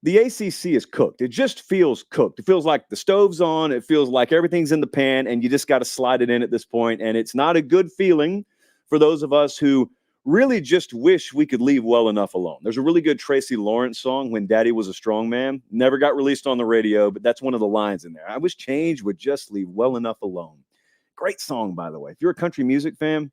the ACC is cooked. It just feels cooked. It feels like the stove's on. It feels like everything's in the pan, and you just got to slide it in at this point. And it's not a good feeling for those of us who really just wish we could leave well enough alone. There's a really good Tracy Lawrence song, When Daddy Was a Strong Man. Never got released on the radio, but that's one of the lines in there. I wish change would just leave well enough alone. Great song, by the way. If you're a country music fan,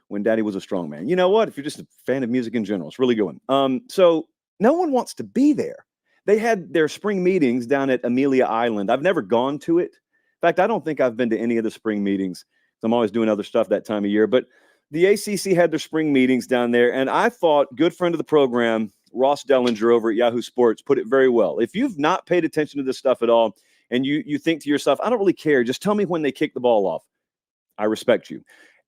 When Daddy Was a Strong Man. You know what? If you're just a fan of music in general, it's really good one. So no one wants to be there. They had their spring meetings down at Amelia Island. I've never gone to it. In fact, I don't think I've been to any of the spring meetings. I'm always doing other stuff that time of year. But the ACC had their spring meetings down there, and I thought good friend of the program, Ross Dellinger over at Yahoo Sports, put it very well. If you've not paid attention to this stuff at all, and you think to yourself, I don't really care, just tell me when they kick the ball off. I respect you.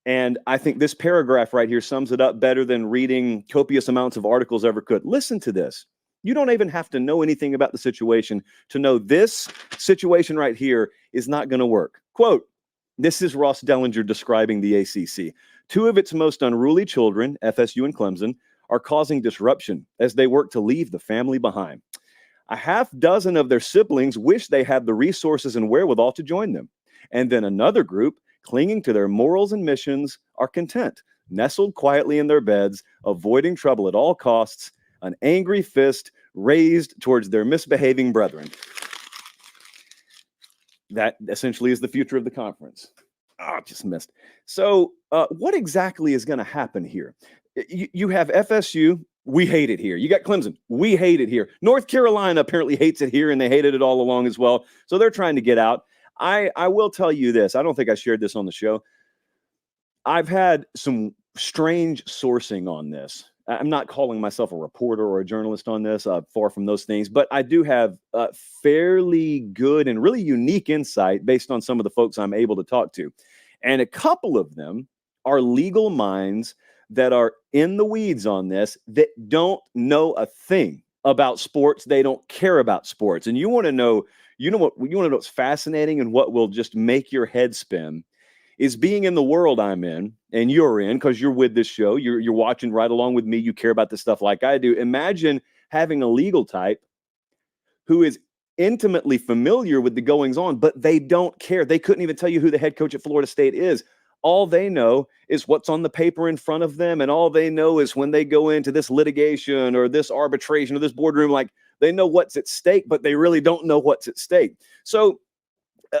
And I think this paragraph right here sums it up better than reading copious amounts of articles ever could. Listen to this. You don't even have to know anything about the situation to know this situation right here is not going to work. Quote, this is Ross Dellinger describing the ACC. Two of its most unruly children, FSU and Clemson, are causing disruption as they work to leave the family behind. A half dozen of their siblings wish they had the resources and wherewithal to join them. And then another group, clinging to their morals and missions, are content, nestled quietly in their beds, avoiding trouble at all costs, an angry fist raised towards their misbehaving brethren. That essentially is the future of the conference. Just missed. So what exactly is going to happen here? You have FSU. We hate it here. You got Clemson. We hate it here. North Carolina apparently hates it here, and they hated it all along as well. So they're trying to get out. I will tell you this. I don't think I shared this on the show. I've had some strange sourcing on this. I'm not calling myself a reporter or a journalist on this, far from those things, but I do have fairly good and really unique insight based on some of the folks I'm able to talk to. And a couple of them are legal minds that are in the weeds on this that don't know a thing about sports. They don't care about sports. And you want to know what's fascinating and what will just make your head spin is being in the world I'm in and you're in, because you're with this show. You're watching right along with me. You care about this stuff like I do. Imagine having a legal type who is intimately familiar with the goings on, but they don't care. They couldn't even tell you who the head coach at Florida State is. All they know is what's on the paper in front of them. And all they know is when they go into this litigation or this arbitration or this boardroom, like they know what's at stake, but they really don't know what's at stake. So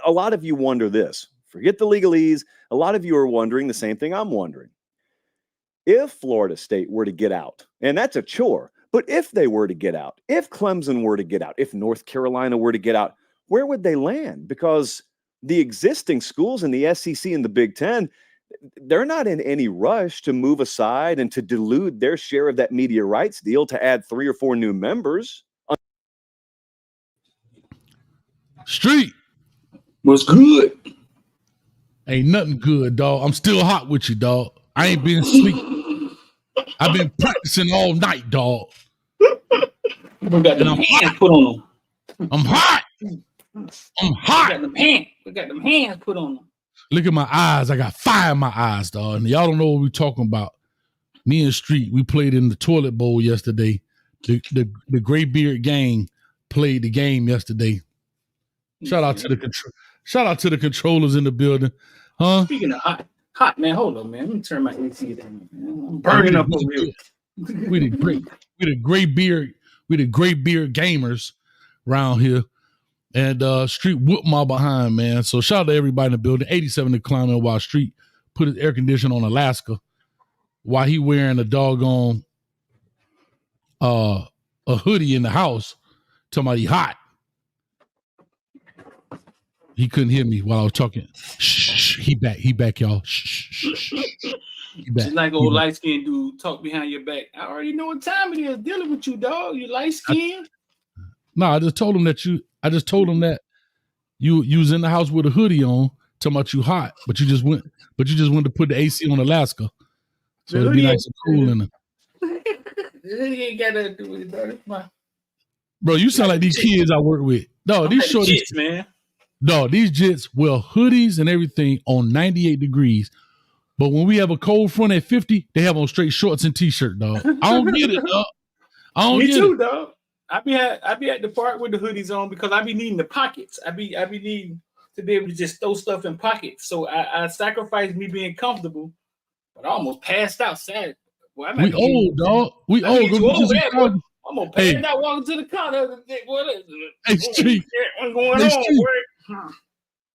a lot of you wonder this. Forget the legalese. A lot of you are wondering the same thing I'm wondering. If Florida State were to get out, and that's a chore, but if they were to get out, if Clemson were to get out, if North Carolina were to get out, where would they land? Because the existing schools in the SEC and the Big Ten, they're not in any rush to move aside and to dilute their share of that media rights deal to add 3 or 4 new members. Street. What's good? Ain't nothing good, dog. I'm still hot with you, dog. I ain't been asleep. I've been practicing all night, dog. We got the hands put on them. I'm hot. I'm hot. We got them hands put on them. Look at my eyes. I got fire in my eyes, dog. And y'all don't know what we're talking about. Me and Street, we played in the toilet bowl yesterday. The Graybeard gang played the game yesterday. Shout out to the controllers in the building. Huh? Speaking of hot, man, hold on, man. Let me turn my AC down, man. I'm burning up over here. We the Graybeard gamers around here. And Street whooped my behind, man. So shout out to everybody in the building. 87 to clown while Street put his air conditioner on Alaska while he wearing a doggone a hoodie in the house. Talking about he hot. He couldn't hear me while I was talking. Shh, he back, y'all. Shh. He back. Just like old light skinned dude talk behind your back. I already know what time it is dealing with you, dog. You light skinned. No, I just told him that you was in the house with a hoodie on, talking about you hot, but you just went to put the AC on Alaska. So it'd be nice and cool in it. The hoodie ain't got nothing to do with it, bro. Bro, you sound like these kids I work with. No, these shorties, man. No, these jits wear hoodies and everything on 98 degrees. But when we have a cold front at 50, they have on straight shorts and t-shirt, dog. I don't get it, dog. I don't Me get too, it. dog. I be at the park with the hoodies on because I be needing the pockets. I be needing to be able to just throw stuff in pockets. So I sacrifice me being comfortable, but I almost passed out sad. Boy, I might We be getting, old, dog. We I might old. get Go you get you over some there, boy. cargo. I'm gonna Hey. pass out walking to the car the other day. What is Hey, Street. what's going Hey, on, Street. boy?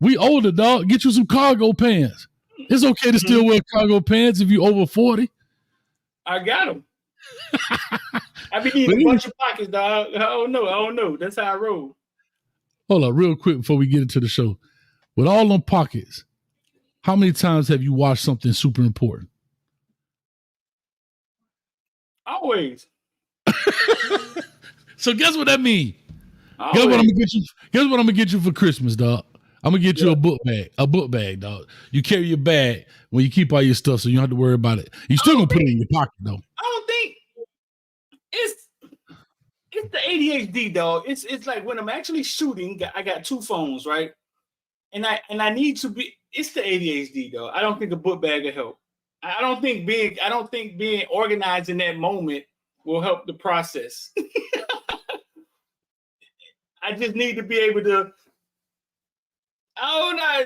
We older, dog. Get you some cargo pants. It's okay to still wear cargo pants if you over 40. I got them. I be needing a bunch of pockets, dog. I don't know. That's how I roll. Hold on, real quick before we get into the show. With all them pockets, how many times have you watched something super important? Always. So guess what that means? Always. Guess what I'm gonna get you? Guess what I'm gonna get you for Christmas, dog? I'm gonna get you a book bag. A book bag, dog. You carry your bag when you keep all your stuff, so you don't have to worry about it. You still gonna put it in your pocket, though. I don't think it's the ADHD, dog. It's like when I'm actually shooting, I got two phones, right? And I need to be. It's the ADHD, though. I don't think a book bag will help. I don't think being organized in that moment will help the process. I just need to be able to. Oh no!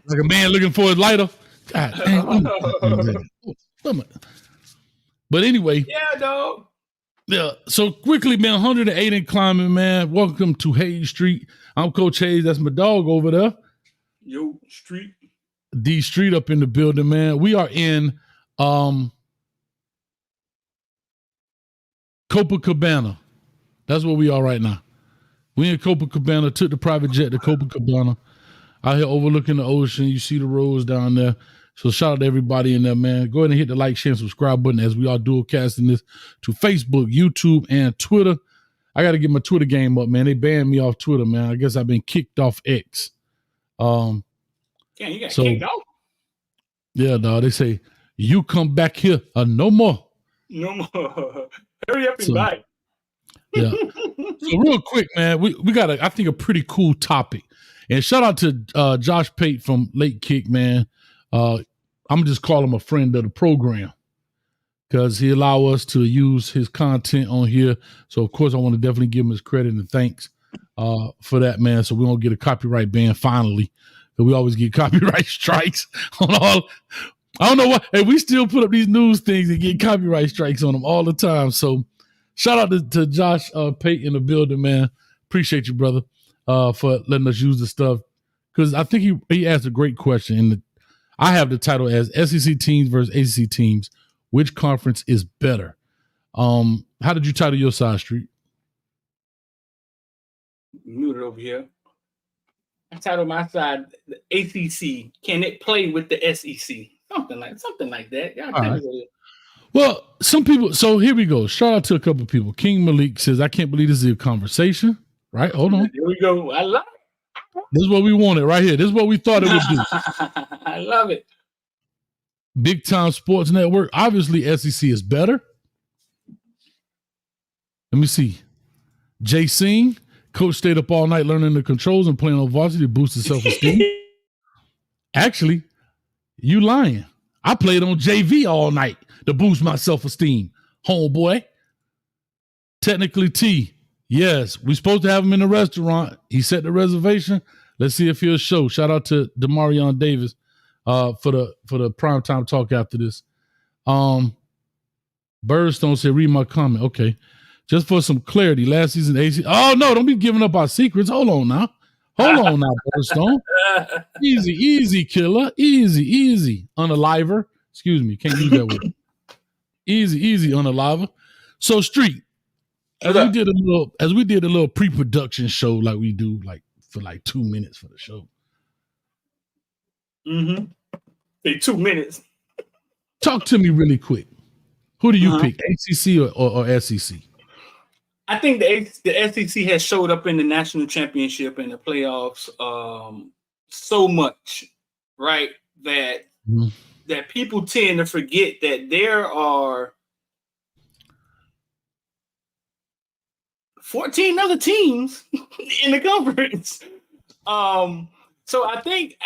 Like a man looking for his lighter. God damn. But anyway. Yeah, dog. Yeah. So quickly, man, 108 in climbing, man. Welcome to Hayes Street. I'm Coach Hayes. That's my dog over there. Yo, Street. D Street up in the building, man. We are in Copacabana. That's where we are right now. We in Copacabana, took the private jet to Copacabana. Out here overlooking the ocean. You see the roads down there. So shout out to everybody in there, man. Go ahead and hit the like, share, and subscribe button as we are dual casting this to Facebook, YouTube, and Twitter. I got to get my Twitter game up, man. They banned me off Twitter, man. I guess I've been kicked off X. You got kicked off? Yeah, dog. They say, you come back here no more. No more. Hurry up and buy. Yeah. So real quick, man, we got, I think, a pretty cool topic. And shout out to Josh Pate from Late Kick, man. I'm just call him a friend of the program because he allow us to use his content on here. So, of course, I want to definitely give him his credit and thanks for that, man. So we won't get a copyright ban finally. Because we always get copyright strikes on all. I don't know why. Hey, we still put up these news things and get copyright strikes on them all the time. So shout out to Josh Pate in the building, man. Appreciate you, brother, for letting us use the stuff. Because I think he asked a great question. And I have the title as SEC teams versus ACC teams. Which conference is better? How did you title your side, Street? Muted over here. I titled my side the ACC. Can it play with the SEC? Something like that. Y'all tell me what it is. Well, some people. So here we go. Shout out to a couple of people. King Malik says, "I can't believe this is a conversation." Right? Hold on. Here we go. I love it. This is what we wanted right here. This is what we thought it would do. I love it. Big Time Sports Network. Obviously, SEC is better. Let me see. Jay Singh, coach stayed up all night learning the controls and playing on varsity to boost his self-esteem. Actually, you lying. I played on JV all night to boost my self-esteem. Homeboy. Technically T. Yes, we're supposed to have him in the restaurant. He set the reservation. Let's see if he'll show. Shout out to Demarion Davis for the primetime talk after this. Birdstone said, read my comment. Okay. Just for some clarity, last season AC. Oh no, don't be giving up our secrets. Hold on now, Birdstone. Easy, killer. Easy. Unaliver. Excuse me, can't use that word. Easy, unaliver. So Street, as we did a little pre-production show like we do, like for like 2 minutes for the show. Mm-hmm. Say 2 minutes. Talk to me really quick. Who do you pick, ACC or SEC? I think the SEC has showed up in the national championship and the playoffs so much, right? That people tend to forget that there are 14 other teams in the conference. So I think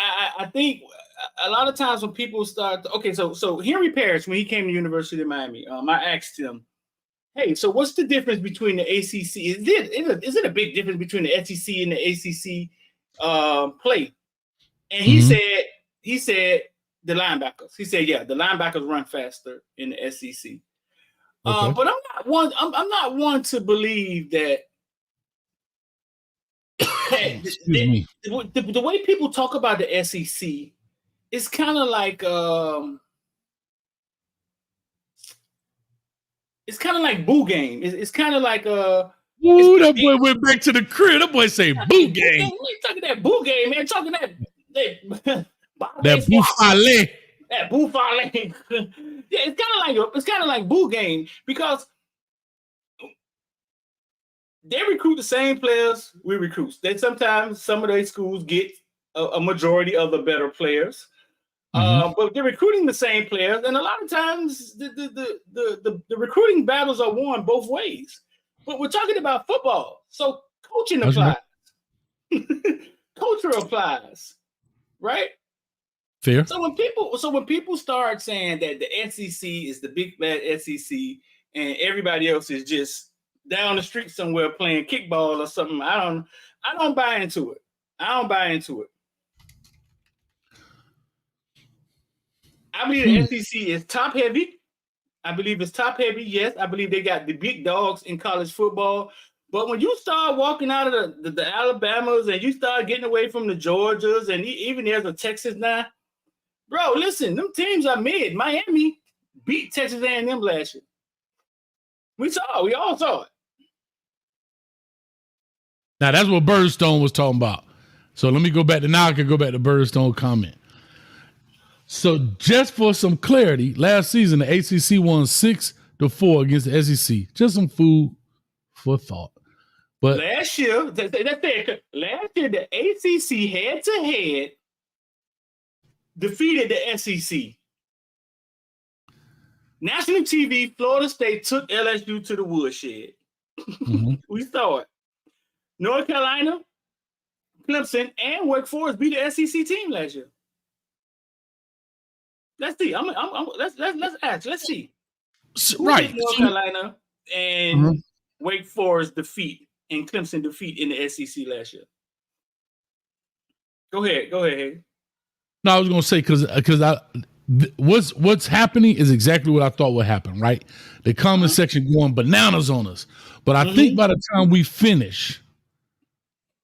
a lot of times when people start, so Henry Parrish, when he came to the University of Miami, I asked him, Hey, so what's the difference between the ACC? Is it a big difference between the SEC and the ACC play? And he said the linebackers. He said, yeah, the linebackers run faster in the SEC. Okay. But I'm not one to believe that. Excuse me. The way people talk about the SEC, it's kind of like boo game. It's kind of like Ooh, that boy went back to the crib. That boy say boo game. Talking that boo game, man. Talking that buffale. That buffale. Yeah, it's kind of like boo game because they recruit the same players we recruit. They sometimes some of those schools get a majority of the better players. But they're recruiting the same players, and a lot of times the recruiting battles are won both ways. But we're talking about football, so coaching applies. Culture applies, right? Fair. So when people start saying that the SEC is the big bad SEC and everybody else is just down the street somewhere playing kickball or something, I don't buy into it. I believe the SEC is top heavy. I believe it's top heavy. Yes, I believe they got the big dogs in college football. But when you start walking out of the Alabamas and you start getting away from the Georgias and even there's a Texas now, bro, listen, them teams are mid. Miami beat Texas A&M last year. We all saw it. Now that's what Birdstone was talking about. So let me go back to now. I can go back to Birdstone comment. So just for some clarity, last season the ACC won 6-4 against the SEC. Just some food for thought. But last year, the ACC head-to-head defeated the SEC. National TV, Florida State took LSU to the woodshed. We saw it. North Carolina, Clemson, and Wake Forest beat the SEC team last year. Let's see. Let's ask. Let's see. Right. North Carolina and Wake Forest defeat and Clemson defeat in the SEC last year. Go ahead. No, I was gonna say because what's happening is exactly what I thought would happen. Right, the comment section going bananas on us. But I think by the time we finish,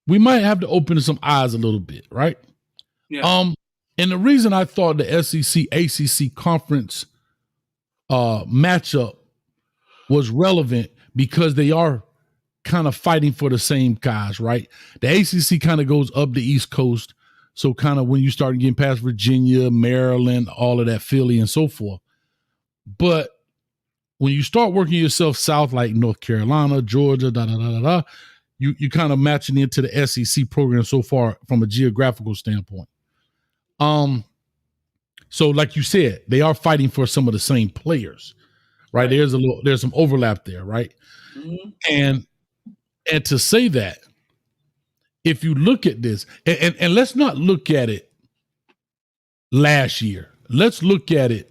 we might have to open some eyes a little bit. Right. Yeah. And the reason I thought the SEC ACC conference matchup was relevant because they are kind of fighting for the same guys, right? The ACC kind of goes up the East Coast. So kind of when you start getting past Virginia, Maryland, all of that, Philly and so forth. But when you start working yourself south, like North Carolina, Georgia, you kind of matching into the SEC program so far from a geographical standpoint. So like you said, they are fighting for some of the same players, right? There's some overlap there, right? And to say that, if you look at this, and let's not look at it last year, let's look at it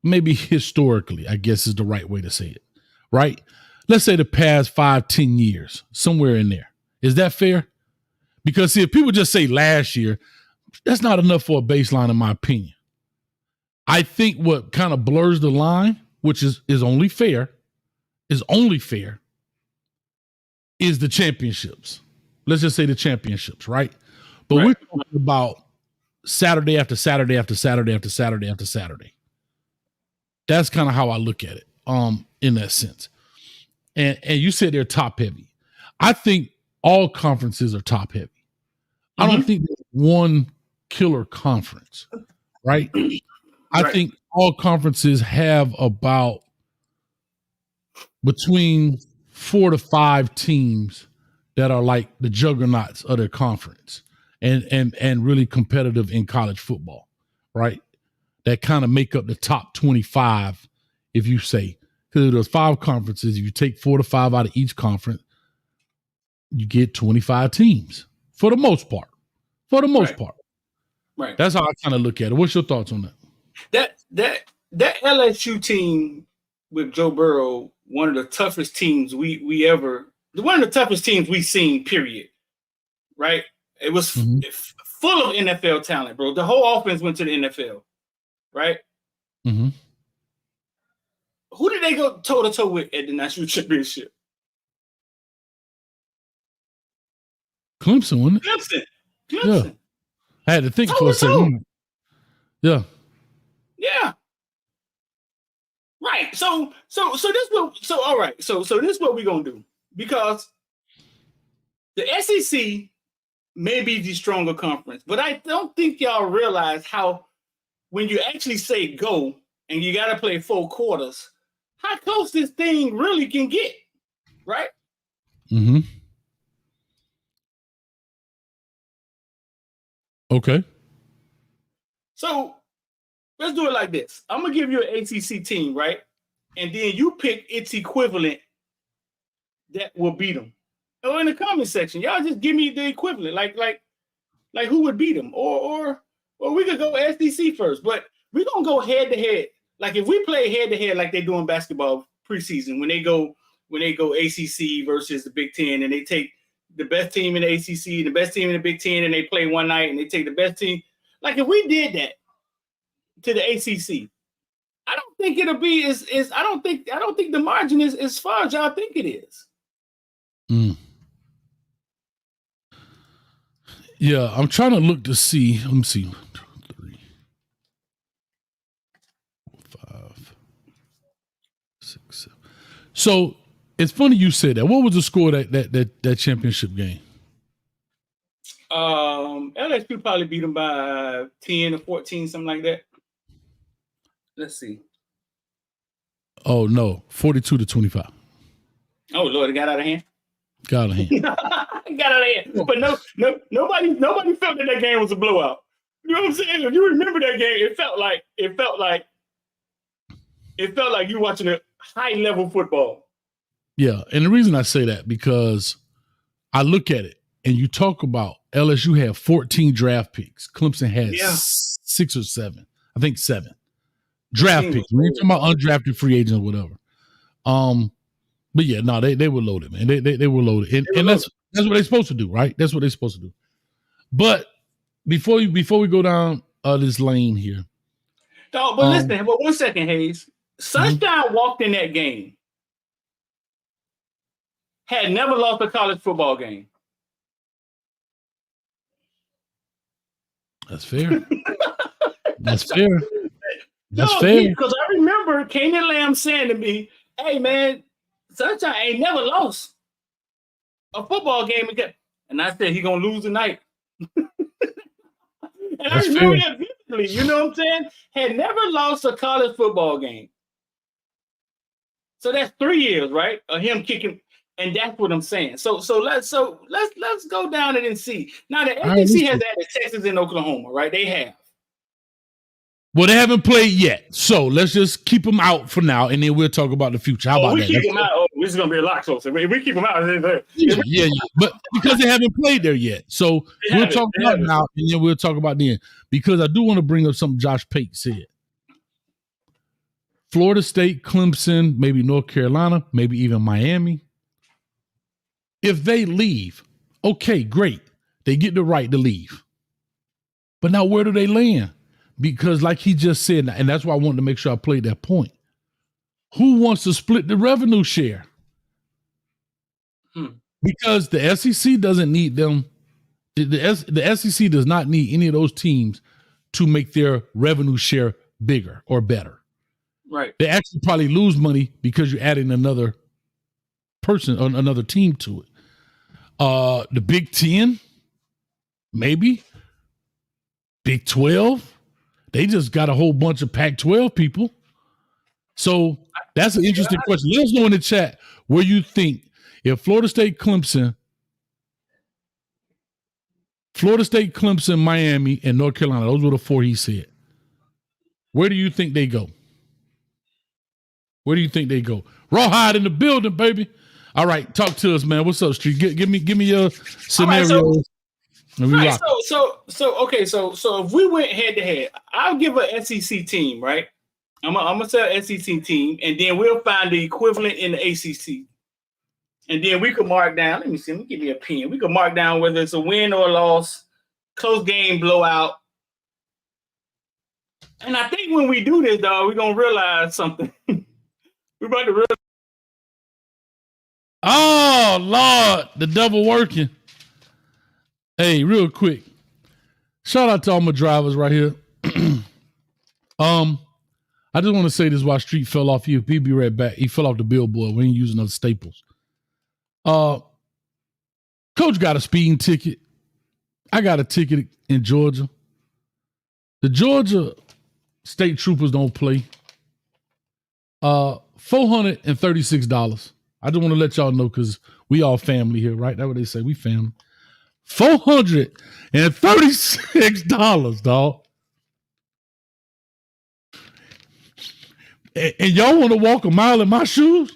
maybe historically, I guess is the right way to say it, right? Let's say the past 5-10 years, somewhere in there. Is that fair? Because see, if people just say last year, that's not enough for a baseline, in my opinion. I think what kind of blurs the line, which is only fair, is the championships. Let's just say the championships, right? But we're talking about Saturday after Saturday after Saturday after Saturday after Saturday. That's kind of how I look at it, in that sense. And you said they're top heavy. I think all conferences are top heavy. I don't think there's one killer conference, right? I think all conferences have about between 4 to 5 teams that are like the juggernauts of their conference and really competitive in college football, right? That kind of make up the top 25, if you say, because there's 5 conferences. If you take 4 to 5 out of each conference, you get 25 teams for the most part. Right. That's how I kind of look at it. What's your thoughts on that? That LSU team with Joe Burrow, one of the toughest teams one of the toughest teams we've seen, period. Right? It was full of NFL talent, bro. The whole offense went to the NFL, right? Mm-hmm. Who did they go toe-to-toe with at the national championship? Clemson, wasn't it? Clemson. Yeah. I had to think for a second. Yeah. Yeah. Right. So all right. So this is what we're gonna do, because the SEC may be the stronger conference, but I don't think y'all realize how, when you actually say go and you got to play 4 quarters, how close this thing really can get, right? Mm-hmm. Okay. So let's do it like this. I'm going to give you an ACC team, right? And then you pick its equivalent that will beat them. Or in the comment section, y'all just give me the equivalent, like who would beat them, or we could go SEC first, but we're gonna go head to head. Like if we play head to head, like they do in basketball preseason, when they go ACC versus the Big Ten, and they take the best team in the ACC, the best team in the Big Ten, and they play one night, and they take the best team. Like if we did that to the ACC, I don't think it'll be I don't think the margin is as far as y'all think it is. Yeah, I'm trying to look to see. Let me see. 1, 2, 3, 4, 5, 6, 7. So it's funny you said that. What was the score that championship game? LSU probably beat them by 10 or 14, something like that. Let's see. Oh no, 42-25. Oh Lord, it got out of hand. Got out of hand. Got out of hand. But nobody felt that game was a blowout. You know what I'm saying? If you remember that game, it felt like you watching a high level football. Yeah, and the reason I say that, because I look at it and you talk about LSU had 14 draft picks. Clemson had 6 or 7. I think 7 draft picks. We ain't talking about undrafted free agents or whatever. But yeah, no, they were loaded, man. They were loaded, and that's what they're supposed to do, right? That's what they're supposed to do. But before we go down this lane here, no, but listen, but 1 second, Hayes. Sunshine walked in that game, had never lost a college football game. That's fair. That's fair. That's fair. Because I remember Kane Lamb saying to me, "Hey, man, Sunshine ain't never lost a football game again." And I said, he going to lose tonight. And that's I remember that vividly. You know what I'm saying? Had never lost a college football game. So that's 3 years, right? Of him kicking. And that's what I'm saying. So let's go down it and see. Now the SEC has added Texas and Oklahoma, right? They have. Well, they haven't played yet, so let's just keep them out for now, and then we'll talk about the future. How about that? Keep them out. Oh, this is gonna be a lot closer. If we keep them out, yeah. But because they haven't played there yet, so we'll talk about now, and then we'll talk about then. Because I do want to bring up something Josh Pate said. Florida State, Clemson, maybe North Carolina, maybe even Miami. If they leave, okay, great. They get the right to leave. But now where do they land? Because like he just said, and that's why I wanted to make sure I played that point. Who wants to split the revenue share? Because the SEC doesn't need them. The SEC does not need any of those teams to make their revenue share bigger or better. Right. They actually probably lose money because you're adding another person or another team to it. The Big Ten, maybe. Big 12. They just got a whole bunch of Pac-12 people. So that's an interesting question. Let us know in the chat where you think if Florida State, Clemson, Miami, and North Carolina, those were the 4 he said. Where do you think they go? Where do you think they go? Rawhide in the building, baby. All right, talk to us, man. What's up, Street? Give me your scenario. Right, so if we went head to head, I'll give an SEC team, right? I'm gonna say SEC team, and then we'll find the equivalent in the ACC. And then we could mark down. Let me see. Let me give me a pen. We could mark down whether it's a win or a loss, close game, blowout. And I think when we do this, dog, we're gonna realize something. We're about to realize. Oh Lord, the double working. Hey, real quick. Shout out to all my drivers right here. I just want to say this while Street fell off you. He'll be right back. He fell off the billboard. We ain't using other staples. Coach got a speeding ticket. I got a ticket in Georgia. The Georgia state troopers don't play. $436. I just want to let y'all know because we all family here, right? That's what they say. We family. $436, dog. And y'all want to walk a mile in my shoes?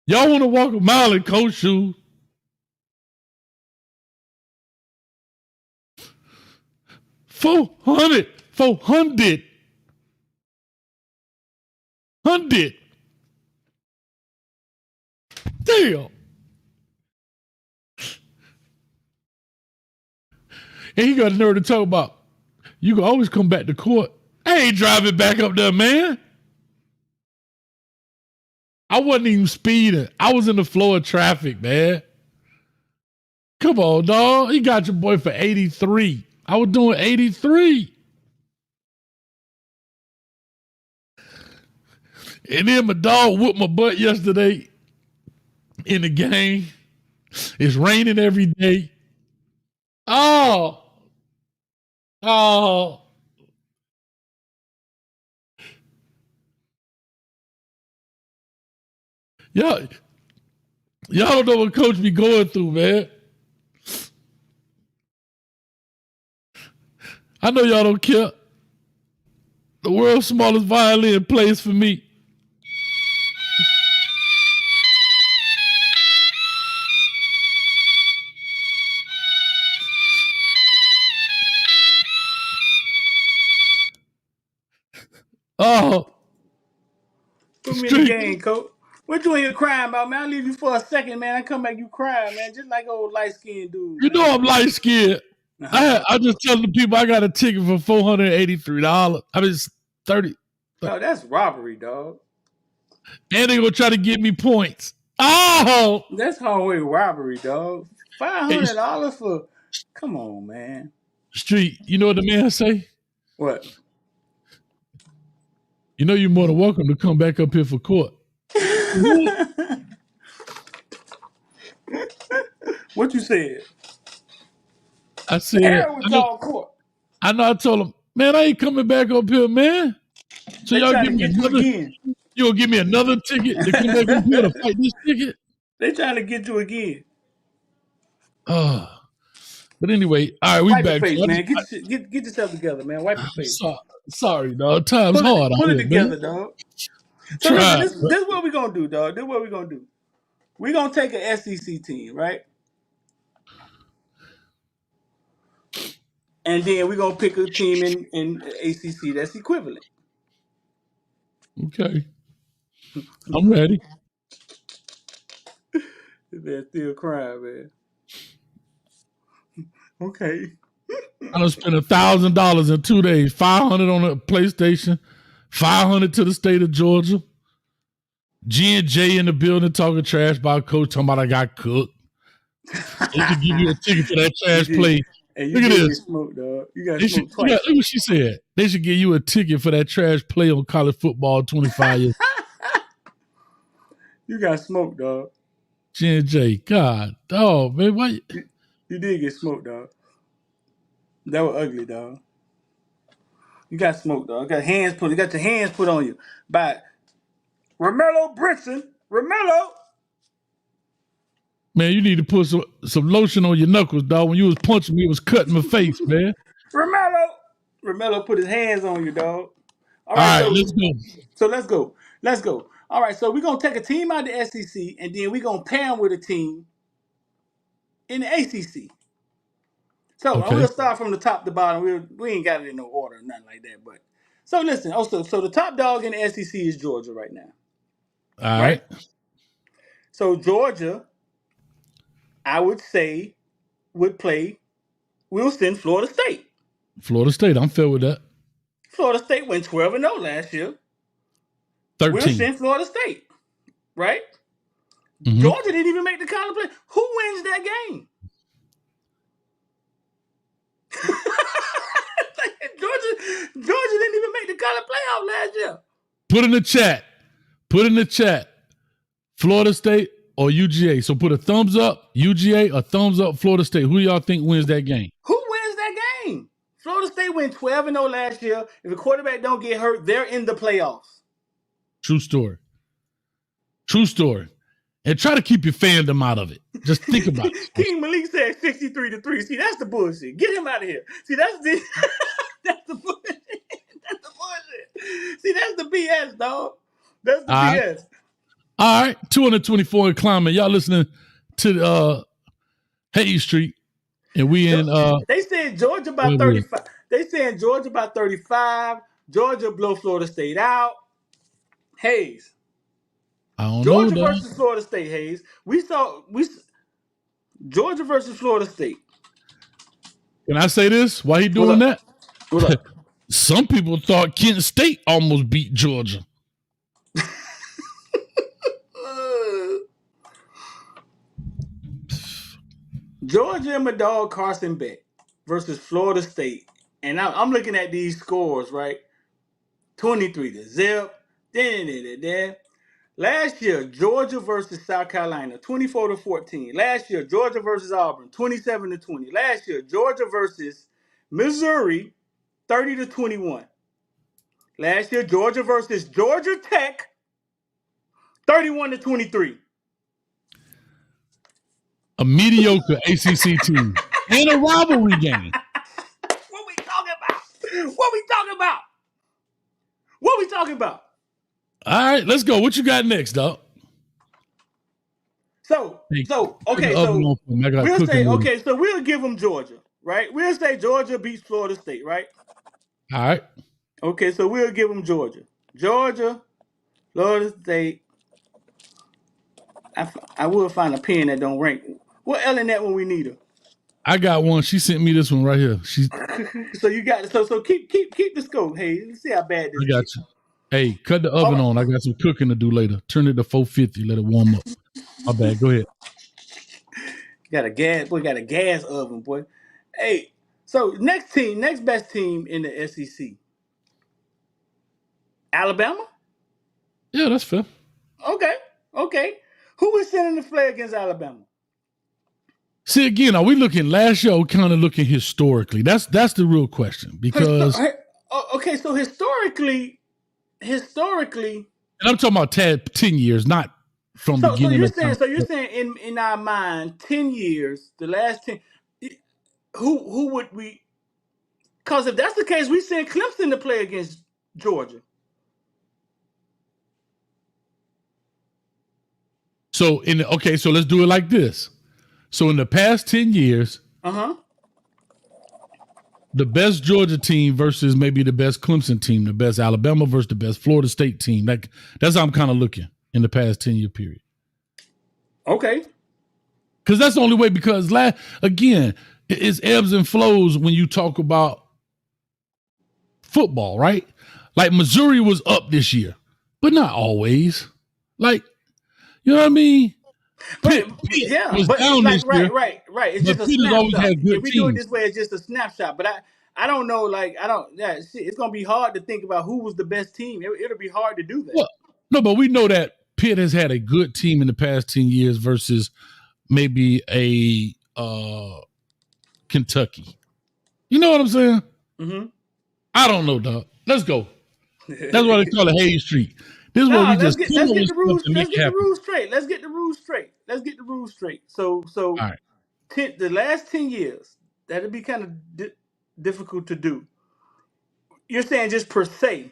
Y'all want to walk a mile in Coach's shoes? $400. Damn. And he got the nerve to talk about, you can always come back to court. I ain't driving back up there, man. I wasn't even speeding. I was in the flow of traffic, man. Come on, dog. He got your boy for 83. I was doing 83. And then my dog whooped my butt yesterday in the game. It's raining every day. Oh. Y'all don't know what Coach be going through, man. I know y'all don't care. The world's smallest violin plays for me. Oh. Put me in the game, Coach. What you in here crying about, man? I'll leave you for a second, man. I come back, you crying, man. Just like old light-skinned dude. You know I'm light-skinned. I just telling the people I got a ticket for $483. I mean, it's 30. No, that's robbery, dog. And they gonna try to give me points. Oh, that's hallway robbery, dog. $500 for. Come on, man. Street. You know what the man say? What? You know you're more than welcome to come back up here for court. What you said? I said. Court. I know. I told him, man, I ain't coming back up here, man. So y'all give me another. You gonna give me another ticket to come back up here to fight this ticket? They trying to get you again. But anyway, all right, we Wipe back. Your face, man. Get yourself together, man. Wipe your face. Sorry, dog. Time's hard. Put it together, dog. So listen, this is what we're gonna do, dog. This is what we're gonna do. We're gonna take an SEC team, right? And then we're gonna pick a team in ACC that's equivalent. Okay. I'm ready. Man, still crying, man. Okay. I done spent $1,000 in 2 days. $500 on the PlayStation, $500 to the state of Georgia. G&J in the building talking trash about Coach, talking about I got cooked. They should give you a ticket for that trash play. And look at this. Smoked, dog. You got smoked twice. Look what she said. They should give you a ticket for that trash play on college football 25 years. You got smoked, dog. G&J, God, dog, man, why? You did get smoked, dog. That was ugly, dog. You got smoked, dog. You got your hands put on you by Romello Brinson. Romello. Man, you need to put some lotion on your knuckles, dog. When you was punching me, it was cutting my face, man. Romello put his hands on you, dog. All right, let's go. So let's go. All right, so we're going to take a team out of the SEC, and then we're going to pair them with a team in the ACC. So we'll start from the top to bottom. We ain't got it in no order or nothing like that, but So listen. Also, so the top dog in the SEC is Georgia right now. All Right. right. So Georgia, I would say, would play Wilson, Florida State. Florida State. I'm fair with that. Florida State went 12-0 last year. 13. Wilson, Florida State. Right? Mhm. Georgia didn't even make the college play. Who wins that game? Georgia didn't even make the college playoff last year. Put in the chat. Florida State or UGA. So put a thumbs up, UGA, a thumbs up, Florida State. Who y'all think wins that game? Who wins that game? Florida State went 12-0 last year. If the quarterback don't get hurt, they're in the playoffs. True story. And try to keep your fandom out of it. Just think about it. King Malik said 63-3. See, that's the bullshit. Get him out of here. See, that's the that's the bullshit. That's the bullshit. See, that's the BS, dog. That's the BS. All right, 224 and climbing. Y'all listening to Hayes Street, and we in. They said Georgia about 35. They saying Georgia about 35. Georgia blow Florida State out. Hayes. I don't Georgia know. versus Florida State. Hayes. We Georgia versus Florida State. Can I say this? Why he doing that? What's up? Some people thought Kent State almost beat Georgia. Georgia and my dog Carson Beck versus Florida State. And I'm looking at these scores, right? 23-0. Last year, Georgia versus South Carolina, 24-14. Last year, Georgia versus Auburn, 27-20. Last year, Georgia versus Missouri, 30-21. Last year, Georgia versus Georgia Tech, 31-23. A mediocre ACC team and a rivalry game. What we talking about? All right, let's go. What you got next, dog? So we'll give them Georgia, right? We'll say Georgia beats Florida State, right? All right. Okay, so we'll give them Georgia. Georgia, Florida State. I will find a pen that don't rank. What Ellen that when we need her? I got one. She sent me this one right here. So you got so keep the scope. Hey, let's see how bad this is. I got you. Hey, cut the oven on. I got some cooking to do later. Turn it to 450. Let it warm up. My bad. Go ahead. Got a gas oven, boy. Hey, so next best team in the SEC. Alabama? Yeah, that's fair. Okay. Who is sending the flag against Alabama? See, again, are we looking last year or kind of looking historically? That's the real question. Because okay, so historically, and I'm talking about 10 years, not from beginning. So you're saying in our mind, 10 years, the last 10, who would we? Because if that's the case, we send Clemson to play against Georgia. So so let's do it like this. So in the past 10 years, the best Georgia team versus maybe the best Clemson team, the best Alabama versus the best Florida State team. That's how I'm kind of looking in the past 10-year period. Okay. Because that's the only way, because again, it's ebbs and flows when you talk about football, right? Like Missouri was up this year, but not always. Like, you know what I mean? Pitt was down this year. Right. It's just a snapshot. If we do it this way, it's just a snapshot. But I don't know. It's gonna be hard to think about who was the best team. It'll be hard to do that. Well, no, but we know that Pitt has had a good team in the past 10 years versus maybe a Kentucky. You know what I'm saying? Mm-hmm. I don't know, dog. Let's go. That's why they call it Hayes Street. This is what we let's get the rules straight. So all right. The last 10 years, that'd be kind of difficult to do. You're saying just per se?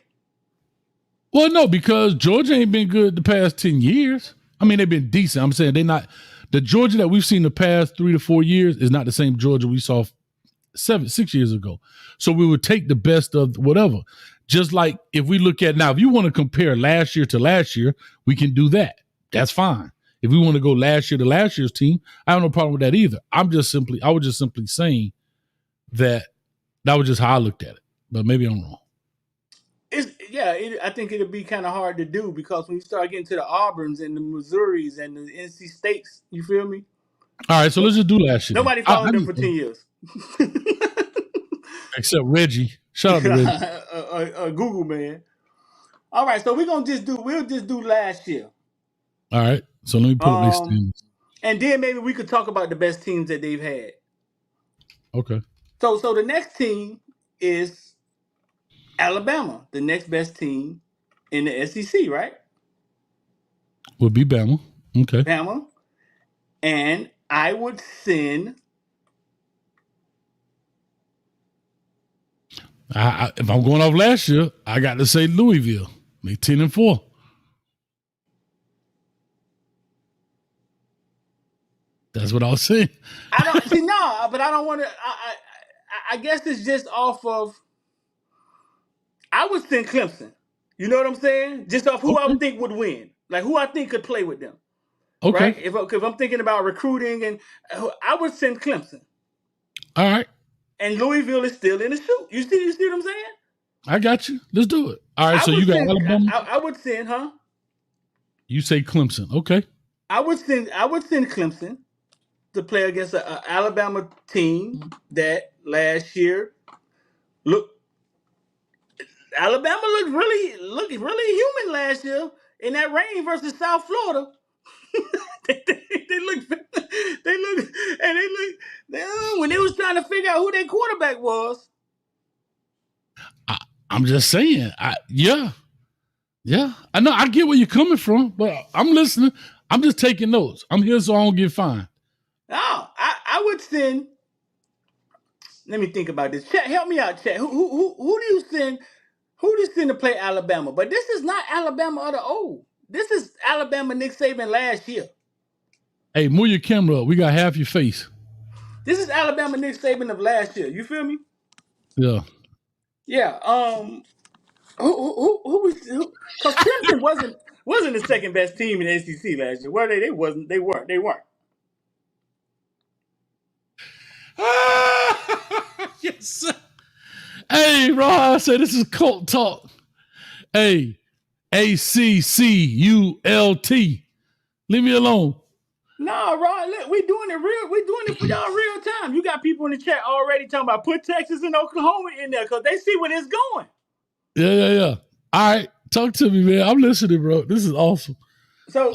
Well, no, because Georgia ain't been good the past 10 years. I mean, they've been decent. I'm saying they're not. The Georgia that we've seen the past 3 to 4 years is not the same Georgia we saw 6 years ago. So we would take the best of whatever. Just like if we look at now, if you want to compare last year to last year, we can do that. That's fine. If we want to go last year to last year's team, I have no problem with that either. I was just simply saying that was just how I looked at it. But maybe I'm wrong. I think it'd be kind of hard to do because when you start getting to the Auburns and the Missouris and the NC States, you feel me? All right, so let's just do last year. Nobody followed them for 10 years. Except Reggie. Shout out to Reggie. Google man. All right, so we'll just do last year. All right. So let me pull up these teams. And then maybe we could talk about the best teams that they've had. Okay. So the next team is Alabama, the next best team in the SEC, right? Would be Bama. Okay. Bama. And I would send. If I'm going off last year, I got to say Louisville. They 10-4. That's what I was saying. I don't see but I don't want to. I guess it's just off of. I would send Clemson. You know what I'm saying? Just off who I would think would win, like who I think could play with them. Okay. Right? If I'm thinking about recruiting, and I would send Clemson. All right. And Louisville is still in the shoot. You see what I'm saying? I got you. Let's do it. All right. So you got Alabama. I would send, huh? You say Clemson. Okay. I would send Clemson to play against an Alabama team that last year Alabama looked really human last year in that rain versus South Florida. When they was trying to figure out who their quarterback was. I'm just saying, yeah. I know I get where you're coming from, but I'm listening. I'm just taking notes. I'm here so I don't get fined. No, I would send. Let me think about this. Chat, help me out, Chat. Who do you send? Who do you send to play Alabama? But this is not Alabama of the old. This is Alabama Nick Saban last year. Hey, move your camera up. We got half your face. This is Alabama Nick Saban of last year. You feel me? Yeah. Yeah. Who was? Because Clemson wasn't the second best team in the SEC last year. Were they? They wasn't. They weren't. Yes, sir. Hey, Ron, I say this is cult talk. Hey, ACCULT. Leave me alone. No, Ron, look, we doing it for y'all real time. You got people in the chat already talking about put Texas and Oklahoma in there because they see where it's going. Yeah. All right, talk to me, man. I'm listening, bro. This is awesome. So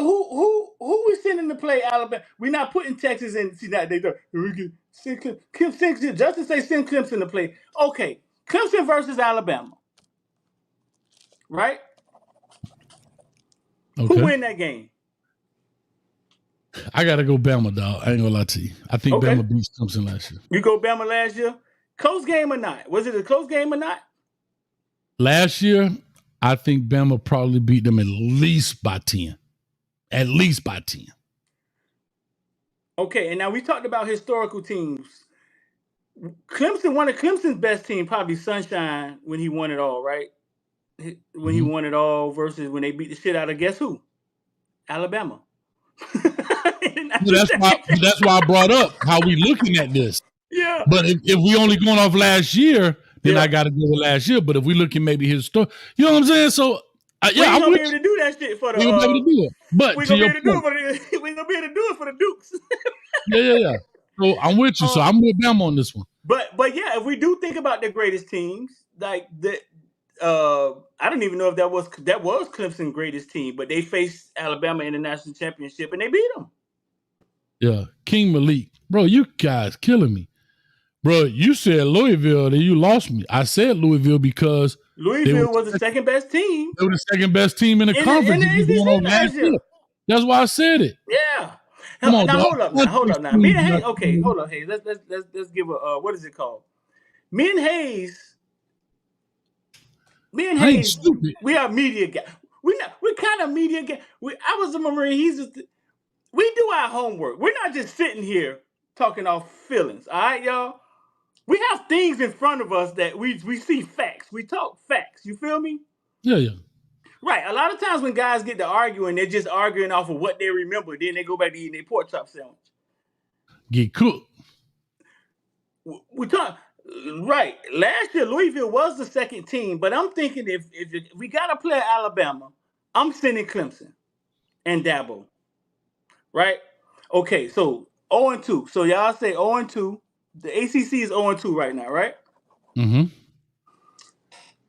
who we sending to play Alabama? We're not putting Texas in. See that they do. We can send Justin say send Clemson to play. Okay, Clemson versus Alabama, right? Okay. Who win that game? I gotta go Bama, dog. I ain't gonna lie to you. I think Bama beat Clemson last year. You go Bama last year? Close game or not? Was it a close game or not? Last year, I think Bama probably beat them at least by 10. At least by 10. Okay, and now we talked about historical teams. Clemson, one of Clemson's best team, probably Sunshine when he won it all, right? When he won it all versus when they beat the shit out of guess who? Alabama. That's why I brought up how we looking at this. Yeah. But if we only going off last year, then I got to go with last year. But if we looking maybe his story, you know what I'm saying? So we ain't gonna be able to do that shit for the. We gonna be able to do it. But we ain't gonna be able to do it for the Dukes. Yeah. So I'm with you. So I'm with Bama on this one. But yeah, if we do think about the greatest teams, like the. I don't even know if that was Clemson's greatest team, but they faced Alabama in the national championship and they beat them. Yeah, King Malik, bro, you guys killing me, bro. You said Louisville, then you lost me. I said Louisville because Louisville was the second best team. They were the second best team in the conference. In the ACC last year. That's why I said it. Yeah. Come on, now hold up now. Me and Hayes. Okay, hold on, Hayes. Let's give a what is it called? Me and Hayes, we are media guys. We're kind of media guys. I was a Marine. We do our homework. We're not just sitting here talking off feelings. All right, y'all. We have things in front of us that we see facts. We talk facts. You feel me? Yeah. Right. A lot of times when guys get to arguing, they're just arguing off of what they remember. Then they go back to eating their pork chop sandwich. Get cooked. We talk right. Last year, Louisville was the second team, but I'm thinking if we got to play Alabama, I'm sending Clemson and Dabo. Right? Okay, so 0-2. So y'all say 0-2. The ACC is 0-2 right now, right? Mm-hmm.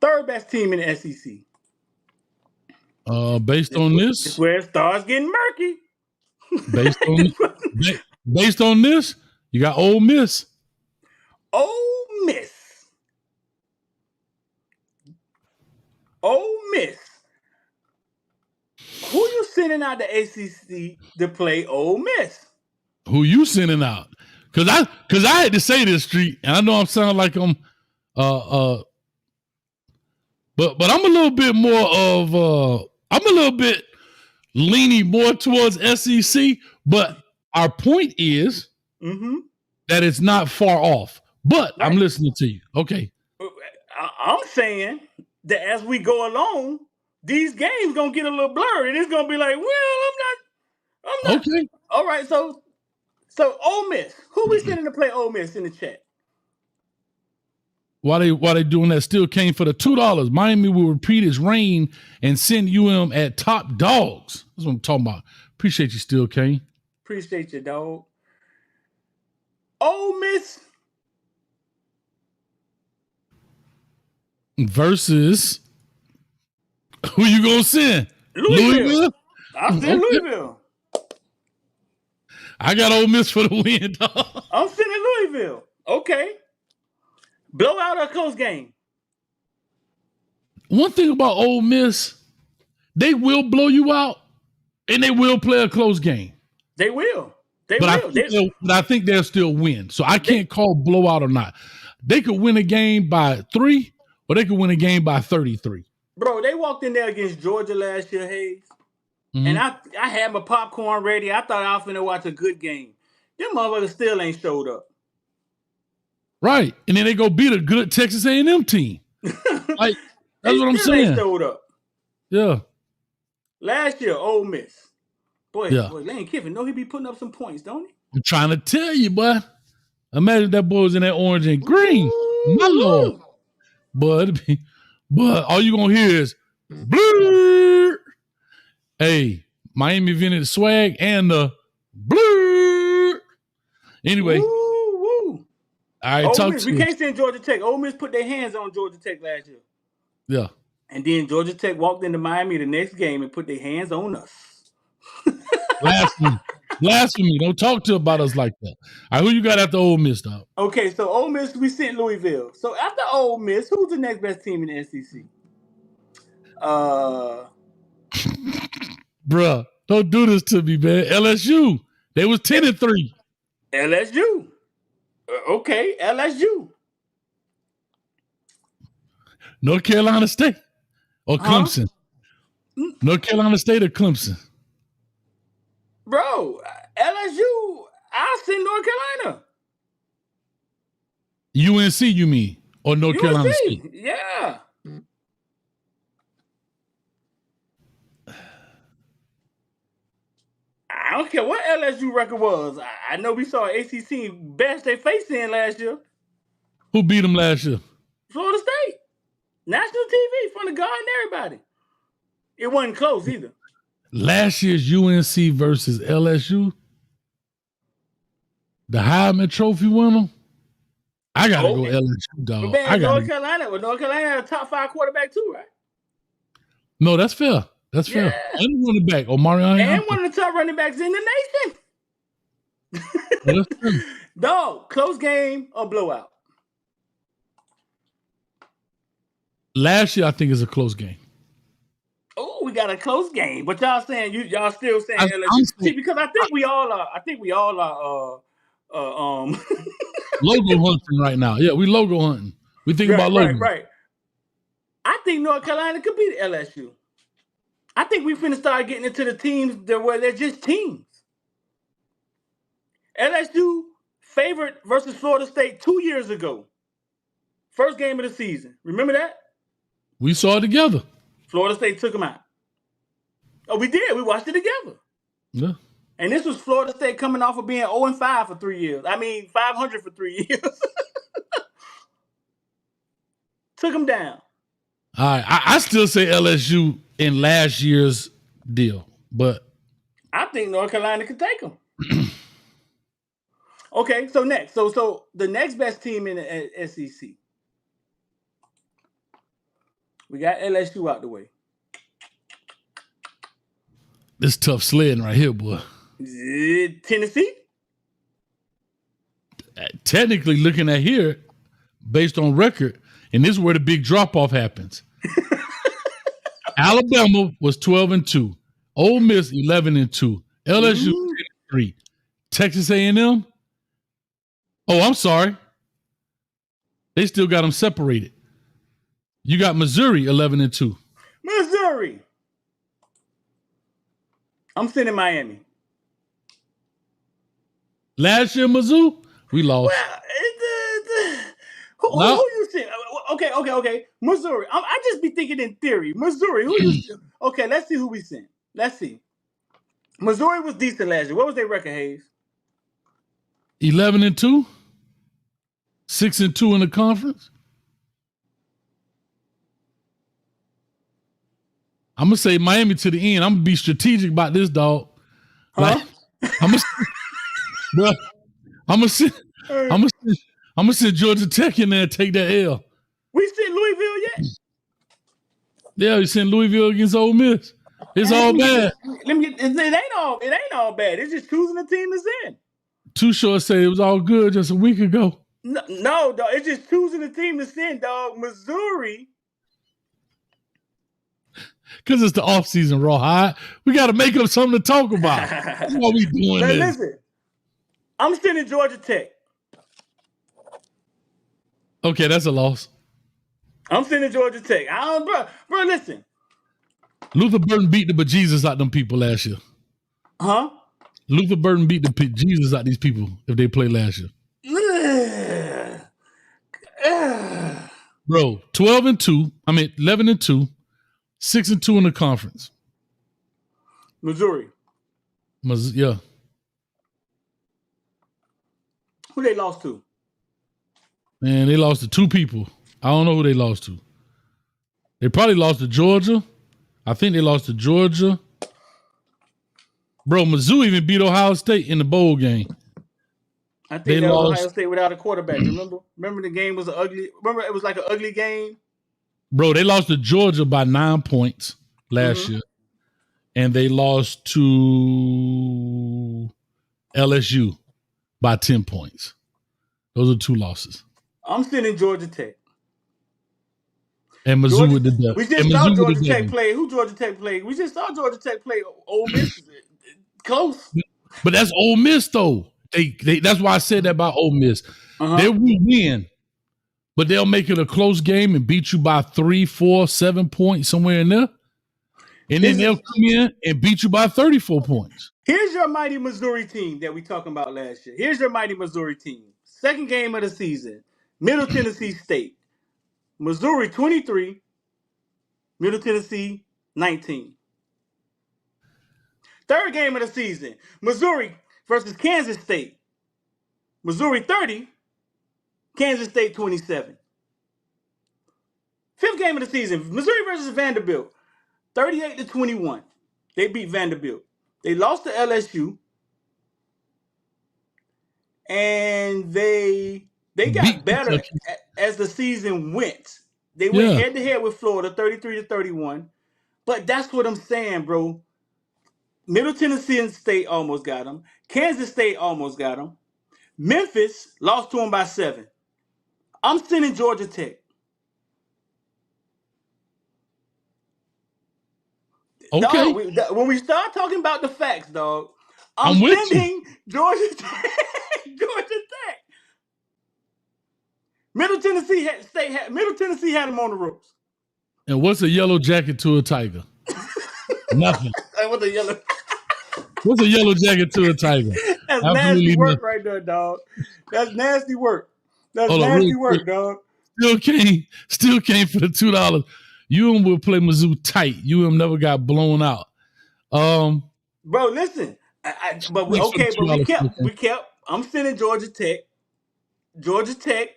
Third best team in the SEC. Based on This this, is where it starts getting murky. based on this, you got Ole Miss. Ole Miss. Ole Miss. Who you sending out the ACC to play Ole Miss? Who you sending out? Cause I had to say this, Street, and I know I'm sounding like I'm but I'm a little bit more of I'm a little bit leaning more towards SEC, but our point is that it's not far off. But right. I'm listening to you. Okay. I'm saying that as we go along, these games gonna get a little blurry, and it's gonna be like, well, I'm not. Okay. All right, so Ole Miss. Who we sending to play Ole Miss in the chat? While they doing that, still came for the $2. Miami will repeat its reign and send UM at top dogs. That's what I'm talking about. Appreciate you, Still Kane. Appreciate you, dog. Ole Miss versus who you gonna send? Louisville. I send Louisville. I got Ole Miss for the win, dog. I'm sending Louisville. Okay. Blowout or close game? One thing about Ole Miss, they will blow you out, and they will play a close game. They will. I think they'll still win. So I can't call blowout or not. They could win a game by 3, or they could win a game by 33. Bro, they walked in there against Georgia last year, Hayes. Mm-hmm. And I had my popcorn ready. I thought I was finna watch a good game. Them motherfuckers still ain't showed up. Right. And then they go beat a good Texas A&M team. Like, that's what I'm saying. Ain't showed up. Yeah. Last year, Ole Miss. Boy, Lane Kiffin, he be putting up some points, don't he? I'm trying to tell you, boy. Imagine that boy was in that orange and green. My Lord. But all you gonna hear is blue. Hey, Miami invented the swag and the blue. Anyway. Woo. All right, we can't send Georgia Tech. Ole Miss put their hands on Georgia Tech last year. Yeah. And then Georgia Tech walked into Miami the next game and put their hands on us. Blasphemy. Don't talk about us like that. All right, who you got after Ole Miss, dog? Okay, so Ole Miss, we sent Louisville. So after Ole Miss, who's the next best team in the SEC? Bruh, don't do this to me, man. LSU. They was 10-3. LSU. Okay, LSU. North Carolina State or Clemson? North Carolina State or Clemson? Bro, LSU, I'll send North Carolina. UNC, you mean? Or North Carolina State? Yeah. I don't care what LSU record was. I know we saw ACC bash their face in last year. Who beat them last year? Florida State. National TV, from the guard and everybody. It wasn't close either. Last year's UNC versus LSU, the Heisman Trophy winner. I gotta go LSU, dog. North Carolina had a top 5 quarterback too, right? No, that's fair. That's fair. And running back, Omarion. And one of the top running backs in the nation. Dog, close game or blowout? Last year, I think, is a close game. Oh, we got a close game. But y'all saying y'all still saying LSU? See, because I think we all are. Logo hunting right now. Yeah, we logo hunting. We think about logo. Right. I think North Carolina could beat LSU. I think we finna start getting into the teams where they're just teams. LSU Favorite versus Florida State 2 years ago. First game of the season. Remember that? We saw it together. Florida State took them out. Oh, we did. We watched it together. Yeah. And this was Florida State coming off of being 0-5 for 3 years. I mean, 500 for 3 years. Took them down. All right. I still say LSU in last year's deal, but I think North Carolina could take them. Okay, so next. So the next best team in the SEC. We got LSU out the way. this tough sledding right here, boy. Tennessee? Technically, looking at here, based on record, and this is where the big drop-off happens. Alabama was 12-2. Ole Miss 11-2. LSU 10-3. Texas A&M. Oh, I'm sorry. They still got them separated. You got Missouri 11-2. Missouri. I'm sending Miami. Last year, Mizzou, we lost. Well, who you send? Okay. Missouri. I just be thinking in theory. Missouri. Who you? Okay, let's see who we sent. Let's see. Missouri was decent last year. What was their record, Hayes? 11-2. 6-2 in the conference. I'm gonna say Miami to the end. I'm gonna be strategic about this, dog. Like, I'm gonna send Georgia Tech in there and take that L. We sent Louisville yet? Yeah, we sent Louisville against Ole Miss. It's all bad. It ain't all bad. It's just choosing the team that's in. Too Short said it was all good just a week ago. No, dog. It's just choosing the team that's in, dog. Missouri. Because it's the offseason, Rawhide. We got to make up something to talk about. That's why we doing this. Listen, I'm sending Georgia Tech. Okay, that's a loss. I'm sending Georgia Tech. Bro, listen. Luther Burton beat the bejesus out them people last year. Huh? Luther Burton beat the Jesus out these people if they played last year. Bro, 12-2. I mean 11-2, 6-2 in the conference. Missouri. Yeah. Who they lost to? Man, they lost to two people. I don't know who they lost to. They probably lost to Georgia. I think they lost to Georgia. Bro, Mizzou even beat Ohio State in the bowl game. I think that was Ohio State without a quarterback. Remember the game was ugly. Remember it was like an ugly game. Bro, they lost to Georgia by 9 points last year, and they lost to LSU by 10 points. Those are 2 losses. I'm sending Georgia Tech. And Mizzou with the dub. We just saw Georgia Tech play. Who Georgia Tech played? We just saw Georgia Tech play Ole Miss. Close. But that's Ole Miss, though. They that's why I said that about Ole Miss. They will win, but they'll make it a close game and beat you by 3, 4, 7 points, somewhere in there. And then they'll come in and beat you by 34 points. Here's your mighty Missouri team that we talking about last year. Here's your mighty Missouri team. Second game of the season. Middle Tennessee State. Missouri 23. Middle Tennessee 19. Third game of the season. Missouri versus Kansas State. Missouri 30. Kansas State 27. Fifth game of the season. Missouri versus Vanderbilt. 38-21. They beat Vanderbilt. They lost to LSU. And they got better as the season went. They went head-to-head with Florida, 33-31. But that's what I'm saying, bro. Middle Tennessee State almost got them. Kansas State almost got them. Memphis lost to them by 7. I'm sending Georgia Tech. Okay. Dog, when we start talking about the facts, dog, I'm sending Georgia Tech. Georgia Tech. Middle Tennessee had them on the ropes. And what's a yellow jacket to a tiger? Nothing. What's a yellow? What's a yellow jacket to a tiger? That's Absolutely nasty work nothing. right there, dog. That's nasty work. That's Hold on, nasty real work, quick. dog. Still came for the $2. UM will play Mizzou tight. UM never got blown out. Bro, listen. But we kept. I'm sending Georgia Tech. Georgia Tech.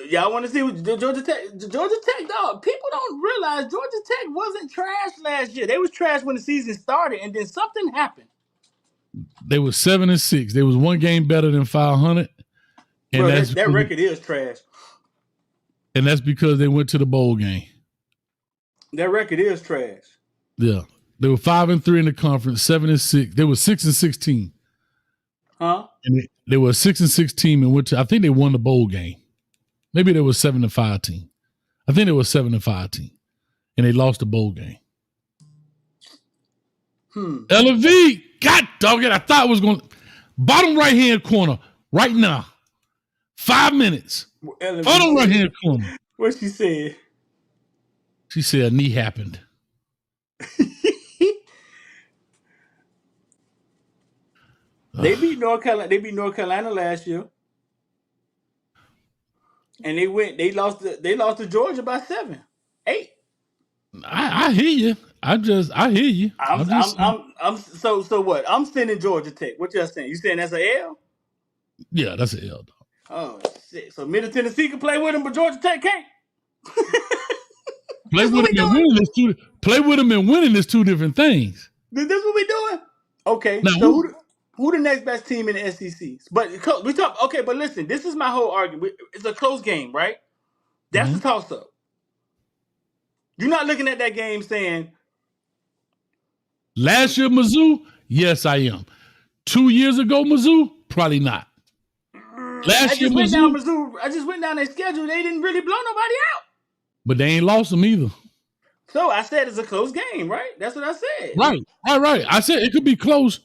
Y'all want to see what Georgia Tech? Georgia Tech, dog. People don't realize Georgia Tech wasn't trash last year. They was trash when the season started, and then something happened. They were 7-6. They was one game better than 500, and Bro, that record is trash. And that's because they went to the bowl game. That record is trash. Yeah, they were 5-3 in the conference, 7-6. They were 6-16. Huh? And they were a 6-6 team and went to. I think they won the bowl game. Maybe they were 7-5 team. I think they were 7-5 team, and they lost the bowl game. LV, God dog it! I thought it was going bottom right hand corner right now. 5 minutes. Bottom right hand corner. What she said? She said a knee happened. They beat North Carolina. They beat North Carolina last year, and they lost to Georgia by 7, 8. I hear you. I hear you. So what? I'm sending Georgia Tech. What y'all saying? You saying that's an L? Yeah, that's an L. Dog. Oh shit! So Middle Tennessee can play with them, but Georgia Tech can't. Play with them and winning is two different things. This what we doing? Okay. Now, so who the next best team in the SEC? But we talk. Okay, but listen, this is my whole argument. It's a close game, right? That's a toss up. You're not looking at that game saying last year Mizzou. Yes, I am. 2 years ago, Mizzou, probably not. I just went down their schedule. They didn't really blow nobody out. But they ain't lost them either. So I said it's a close game, right? That's what I said. Right. I said it could be close,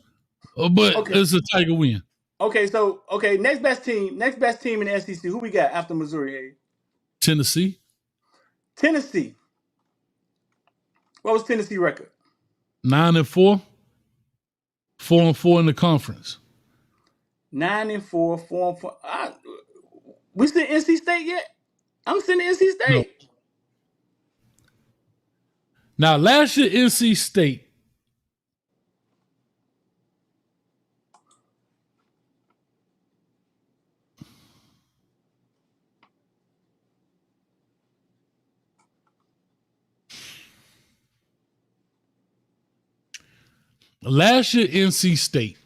but it's a Tiger win. Okay, so next best team in the SEC. Who we got after Missouri? Tennessee. What was Tennessee record? 9-4. 4-4 in the conference. 9-4, 4-4. We sent NC State yet? I'm sending NC State. No. Now, last year, NC State. NC State.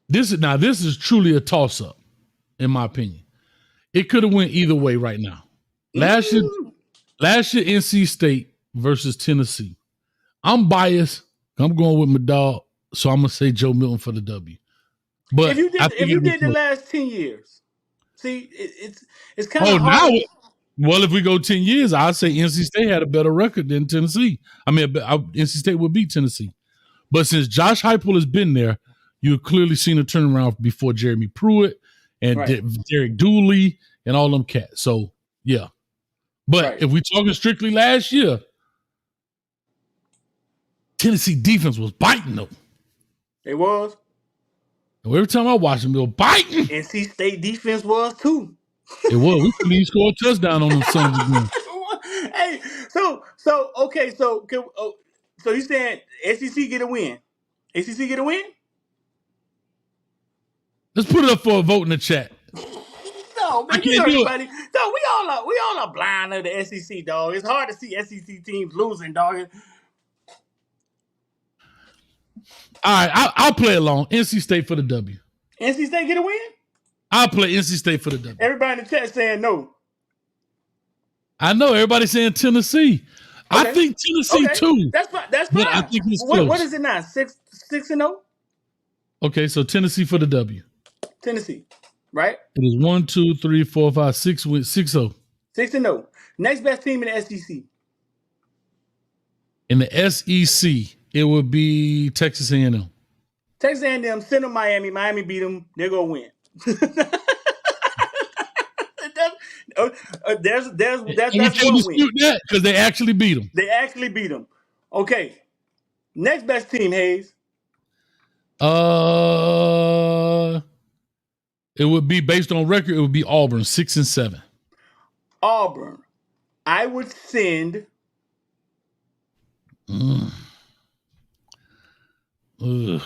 This is truly a toss-up, in my opinion. It could have went either way right now. Last year, NC State versus Tennessee. I'm biased. I'm going with my dog, so I'm gonna say Joe Milton for the W. But if you did the last 10 years, see, it's kind of hard. Well, if we go 10 years, I'd say NC State had a better record than Tennessee. I mean, NC State would beat Tennessee. But since Josh Heupel has been there, you've clearly seen a turnaround before Jeremy Pruitt and Derek Dooley and all them cats. So, yeah. But if we're talking strictly last year, Tennessee defense was biting them. It was. Every time I watch them, they were biting. NC State defense was too. It was. We couldn't even score a touchdown on them Sundays again. Hey, so you saying SEC get a win? ACC get a win? Let's put it up for a vote in the chat. No, man, you know everybody. No, we all are blind to the SEC, dog. It's hard to see SEC teams losing, dog. All right, I'll play along. NC State for the W. NC State get a win? I'll play NC State for the W. Everybody in the chat saying no. I know everybody's saying Tennessee. Okay. I think Tennessee too. That's fine. I think it's close. What is it now? 6-0? Okay, so Tennessee for the W. Tennessee, right? It is 1, 2, 3, 4, 5, 6 wins, 6-0. 6-0. Next best team in the SEC. In the SEC, it would be Texas A&M. Texas A&M, send them Miami. Miami beat them. They're going to win. That's And we one can't win. dispute that because they actually beat them. They actually beat them. Okay. Next best team, Hayes. It would be based on record. It would be Auburn 6-7. Auburn. I would send. Ugh. You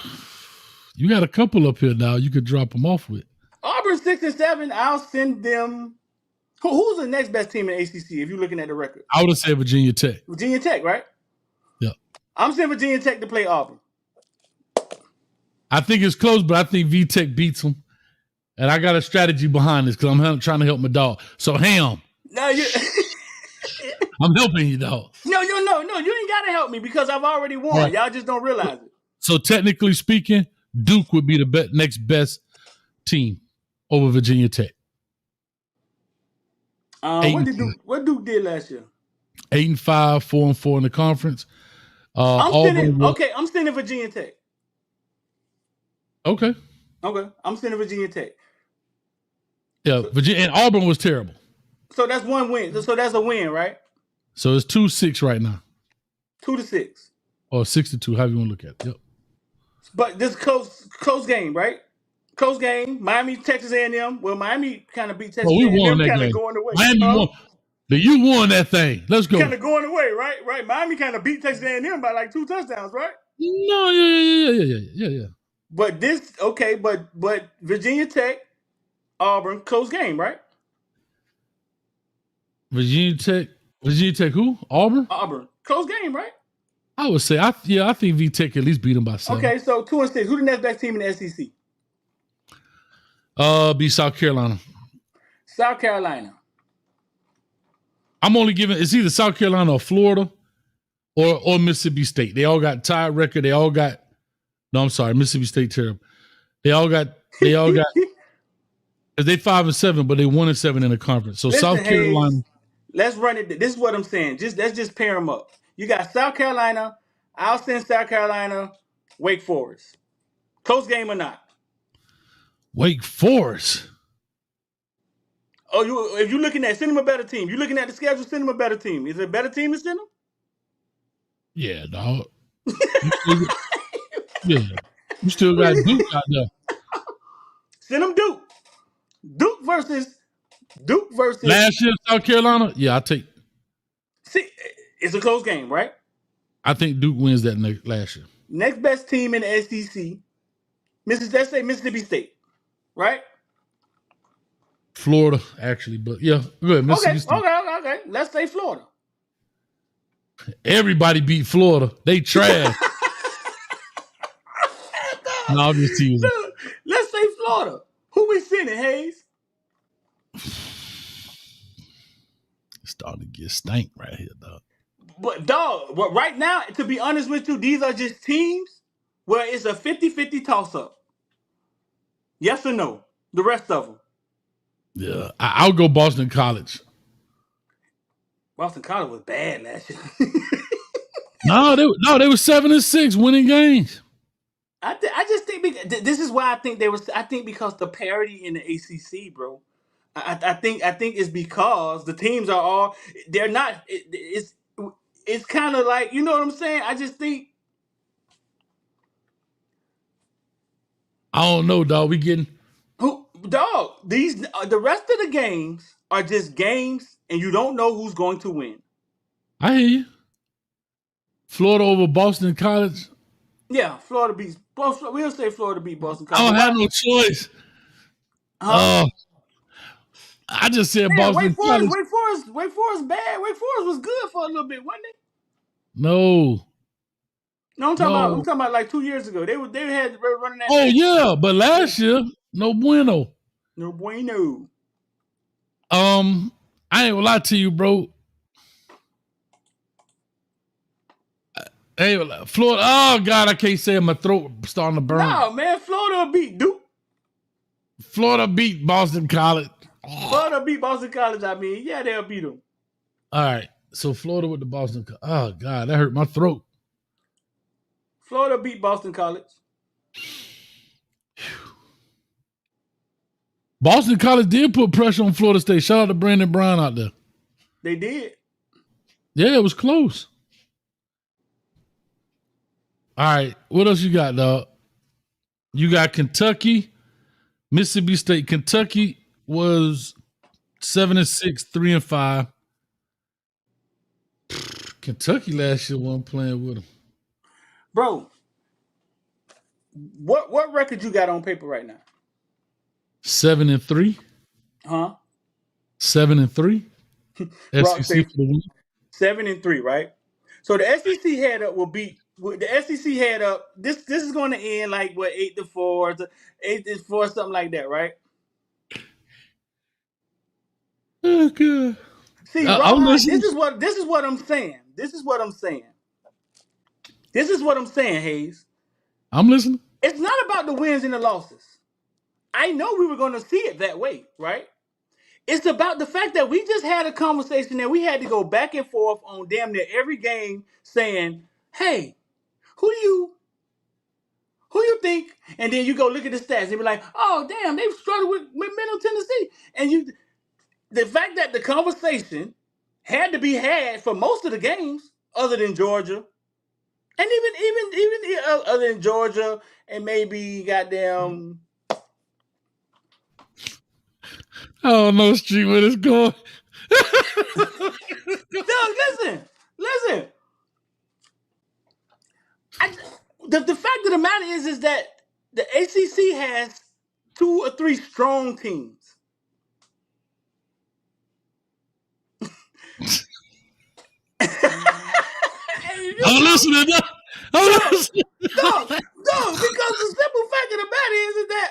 got a couple up here now. You could drop them off with. Auburn 6-7. I'll send them. Who's the next best team in ACC? If you're looking at the record, I would have said Virginia Tech. Virginia Tech, right? Yeah. I'm sending Virginia Tech to play Auburn. I think it's close, but I think VTech beats them. And I got a strategy behind this because I'm trying to help my dog. So, Ham. No, you. I'm helping you, dog. No. You ain't got to help me because I've already won. Right. Y'all just don't realize it. So, technically speaking, Duke would be the next best team over Virginia Tech. What Duke did last year? 8-5, 4-4 in the conference. I'm sending Virginia Tech. Okay. I'm sending Virginia Tech. Yeah, Virginia and Auburn was terrible. So that's one win. So that's a win, right? So it's 2-6 right now. 2-6. Or 6-2, however you want to look at it. Yep. But this close game, right? Close game. Miami, Texas A&M. Well, Miami kind of beat Texas A&M. We won that kind game. of going away. Miami won. You won that thing. Let's go. Kind of going away, right? Right. Miami kind of beat Texas A&M by like 2 touchdowns, right? No, yeah. But but Virginia Tech, Auburn, close game, right? Virginia Tech who? Auburn? Auburn. Close game, right? I would say, I think VTech at least beat them by 7. Okay, so 2-6. Who the next best team in the SEC? Be South Carolina. South Carolina. I'm only giving, it's either South Carolina or Florida or Mississippi State. They all got tied record. Mississippi State terrible. They all got, because they 5-7, but they 1-7 in the conference. So Listen, South Carolina. Hayes, let's run it. This is what I'm saying. Let's just pair them up. You got South Carolina. I'll send South Carolina, Wake Forest. Close game or not? Wake Forest. Oh, if you're looking at, send them a better team. You're looking at the schedule, send them a better team. Is it a better team to send them? Yeah, dog. You still got Duke out there. Send them Duke. Duke versus. Last year, South Carolina. Yeah, I take. See, it's a close game, right? I think Duke wins that last year. Next best team in the SEC. Let's say Mississippi State, right? Florida, actually, but yeah, good. Mississippi State. Okay. Let's say Florida. Everybody beat Florida. They trash. No, I'm just teasing. Let's say Florida. Who we sending, Hayes? It's starting to get stank right here, dog. But right now, to be honest with you, these are just teams where it's a 50-50 toss-up. Yes or no? The rest of them. Yeah, I'll go Boston College. Boston College was bad last year. No, they were 7-6 winning games. I just think this is why I think they was. I think because the parity in the ACC, bro. I think it's because the teams are all. They're not. It's kind of like, you know what I'm saying. I just think. I don't know, dog. We getting the rest of the games are just games, and you don't know who's going to win. I hear you. Florida over Boston College. Yeah, Florida beats. We'll say Florida beat Boston College. I don't have no choice. I just said Boston College. Wake Forest bad. Wake Forest was good for a little bit, wasn't it? No, I'm talking about like 2 years ago. They were running that. Oh yeah, but last year, no bueno. No bueno. I ain't gonna lie to you, bro. Hey, Florida. Oh God, I can't say it. My throat starting to burn. No, man, Florida beat Duke. Florida beat Boston College. Florida beat Boston College. I mean, yeah, they'll beat them. All right, so Florida with the Boston. Oh God, that hurt my throat. Florida beat Boston College. Boston College did put pressure on Florida State. Shout out to Brandon Brown out there. They did. Yeah, it was close. All right, what else you got, dog? You got Kentucky, Mississippi State. Kentucky was 7-6, 3-5. Kentucky last year wasn't playing with them. Bro, what record you got on paper right now? 7-3. Huh? 7-3. SEC for the win. 7-3, right? So the SEC head up will beat the SEC head up. This is going to end like what 8-4, 8-4, something like that, right? Oh god. See, this is what I'm saying. This is what I'm saying, Hayes. I'm listening. It's not about the wins and the losses. I know we were going to see it that way, right? It's about the fact that we just had a conversation that we had to go back and forth on damn near every game saying, hey, who you think? And then you go look at the stats and be like, oh, damn, they've struggled with Middle Tennessee. And the fact that the conversation had to be had for most of the games other than Georgia. And even other than Georgia and maybe goddamn. I don't know, Street, where it's going. No, listen. The fact of the matter is that the ACC has 2 or 3 strong teams. I'm listening. No, because the simple fact of the matter is that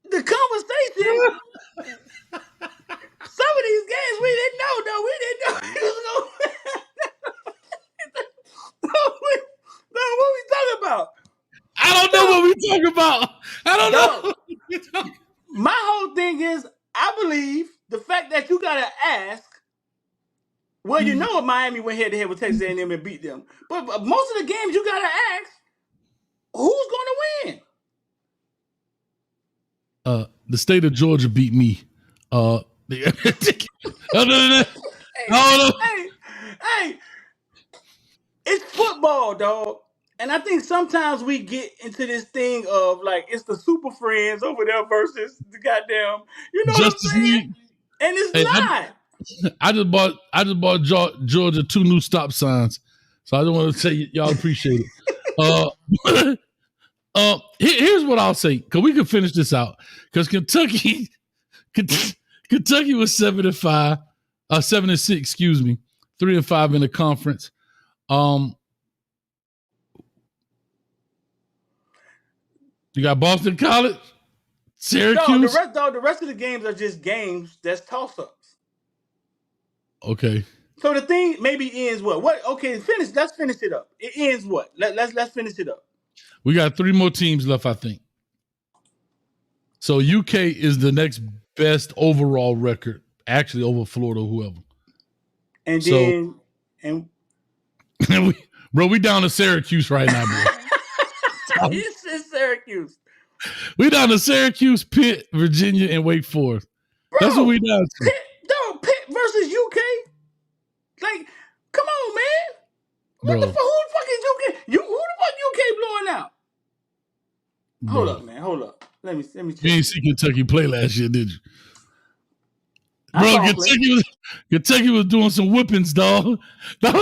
the conversation, some of these games we didn't know, though. We didn't know it was going No, what we talking about? I don't know what we talking about. I don't know. My whole thing is, I believe the fact that you got to ask, well, you know if Miami went head-to-head with Texas A&M and beat them. But most of the games you got to ask, who's going to win? The state of Georgia beat me. Hey, it's football, dog. And I think sometimes we get into this thing of like it's the super friends over there versus the goddamn, you know Justice what I'm saying? League. And it's not. I just bought Georgia 2 new stop signs, so I just want to say y'all appreciate it. Here's what I'll say, because we can finish this out. Because Kentucky was 7-5, 7-6, excuse me, 3-5 in the conference. You got Boston College, Syracuse. No, the rest of the games are just games that's toss-ups. Okay. So the thing maybe ends what? What? Okay, let's finish it up. It ends what? Let's finish it up. We got 3 more teams left, I think. So UK is the next best overall record, actually over Florida or whoever. And then we down to Syracuse right now, bro. You said Syracuse. We down to Syracuse, Pitt, Virginia, and Wake Forest. Bro, that's what we down to. Pitt versus UK. Like, come on, man. Who the fuck is UK? Who the fuck UK blowing out? Bro. Hold up, man. Hold up. Let me check. You ain't see Kentucky play last year, did you? Bro, Kentucky was doing some whippings, dog. But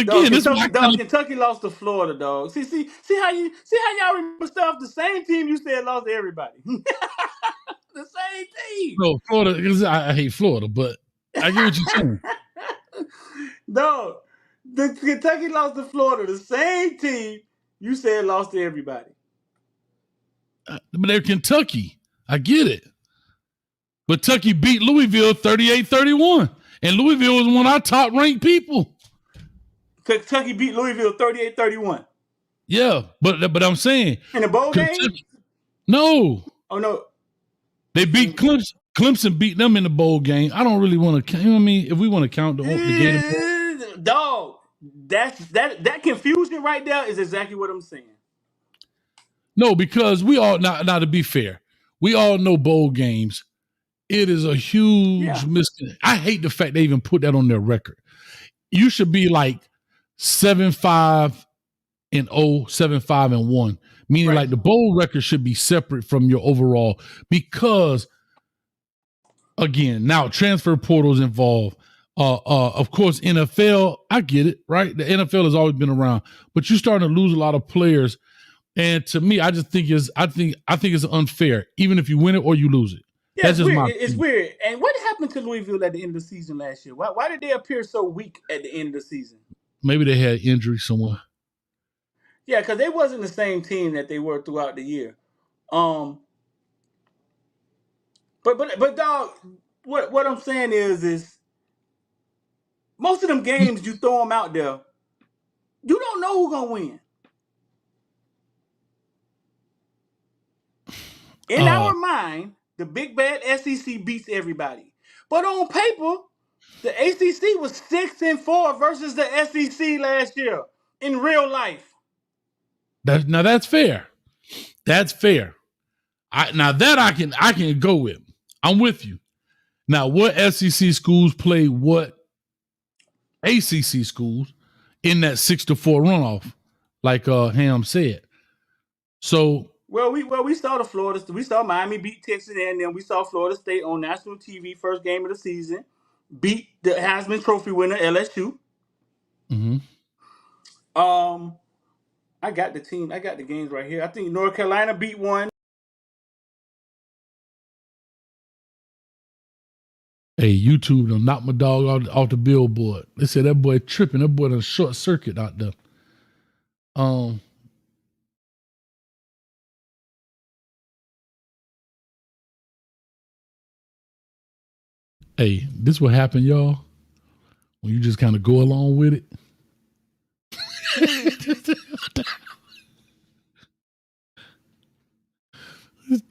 again, Kentucky lost to Florida, dog. See how y'all remember stuff? The same team you said lost to everybody. The same team. No, Florida. I hate Florida, but I get what you're saying. No, the Kentucky lost to Florida. The same team you said lost to everybody. But they're Kentucky. I get it. But Kentucky beat Louisville 38-31. And Louisville was one of our top-ranked people. Kentucky beat Louisville 38-31. Yeah, but I'm saying. In the bowl game? No. Oh, no. They beat Clemson. Clemson beat them in the bowl game. I don't really want to, you know what I mean? If we want to count the game. Dog, that confusion right there is exactly what I'm saying. No, because we all now to be fair, we all know bowl games. It is a huge miscon. I hate the fact they even put that on their record. You should be like 7-5 and 0, 7-5 and 1. Meaning like the bowl record should be separate from your overall, because again, now transfer portals involved. Of course, NFL, I get it, right? The NFL has always been around, but you're starting to lose a lot of players. And to me, I just think I think it's unfair, even if you win it or you lose it. Yeah, that's just weird. It's weird. And what happened to Louisville at the end of the season last year? Why did they appear so weak at the end of the season? Maybe they had injury somewhere. Yeah, because they wasn't the same team that they were throughout the year. But dog, what I'm saying is most of them games you throw them out there, you don't know who's gonna win. In our mind, the big bad SEC beats everybody, but on paper, the ACC was 6-4 versus the SEC last year in real life. Now that's fair. That's fair. I can go with. I'm with you. Now, what SEC schools play what ACC schools in that 6-4 runoff, like Ham said. So we saw Miami beat Texas, and then we saw Florida State on national TV first game of the season beat the Heisman Trophy winner LSU. Mm-hmm. I got the games right here. I think North Carolina beat one. Hey, YouTube done knocked my dog off the billboard. They said that boy tripping. That boy done short circuit out there. Hey, this what happened, y'all, when you just kind of go along with it.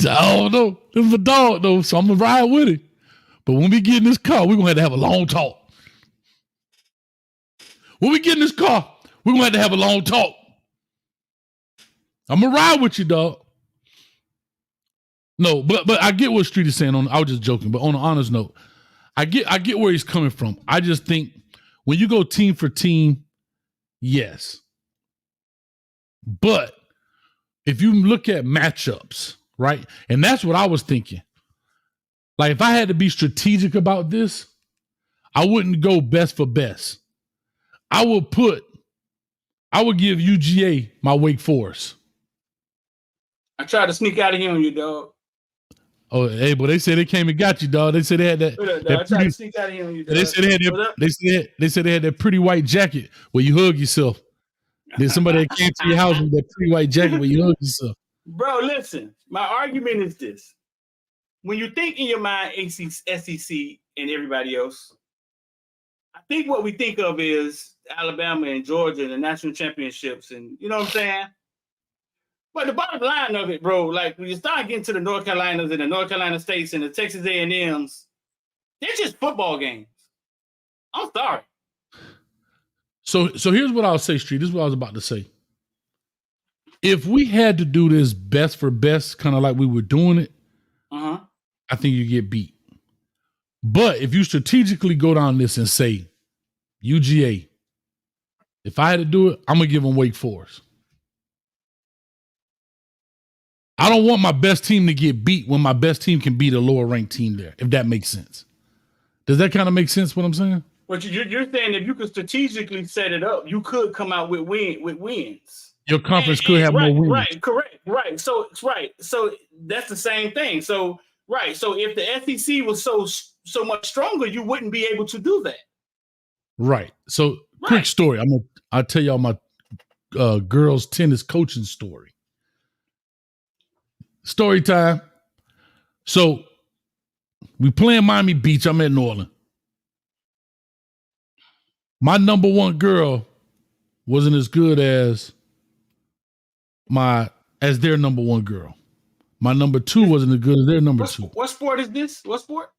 I don't know. This is a dog, though, so I'm going to ride with it. But when we get in this car, we're going to have a long talk. When we get in this car, we're going to have a long talk. I'm going to ride with you, dog. No, but I get what Street is saying. I was just joking, but on an honest note, I get where he's coming from. I just think when you go team for team, yes. But if you look at matchups, right? And that's what I was thinking. Like, if I had to be strategic about this, I wouldn't go best for best. I would give UGA my Wake Forest. I tried to sneak out of here on you, dog. Oh, hey, but they said they came and got you, dog. They said they had that. I tried to sneak out of here on you, dog. They said they said they had that pretty white jacket where you hug yourself. There's somebody that came to your house with that pretty white jacket where you hug yourself. Bro, listen. My argument is this. When you think in your mind SEC and everybody else, I think what we think of is Alabama and Georgia and the national championships, and you know what I'm saying? But the bottom line of it, bro, like when you start getting to the North Carolinas and the North Carolina States and the Texas A&Ms, they're just football games. I'm sorry. So here's what I'll say, Street. This is what I was about to say. If we had to do this best for best, kind of like we were doing it, I think you get beat. But if you strategically go down this and say, UGA, if I had to do it, I'm going to give them Wake Forest. I don't want my best team to get beat when my best team can beat a lower ranked team there, if that makes sense. Does that kind of make sense what I'm saying? But you're saying if you could strategically set it up, you could come out with wins. Your conference could have more wins. Right, correct, right. So that's the same thing. So if the SEC was so much stronger, you wouldn't be able to do that. Right. So quick story. I'll tell y'all my girls tennis coaching story. Story time. So we playing Miami Beach. I'm at New Orleans. My number one girl wasn't as good as their number one girl. My number two wasn't as good as their number two. What sport is this? What sport?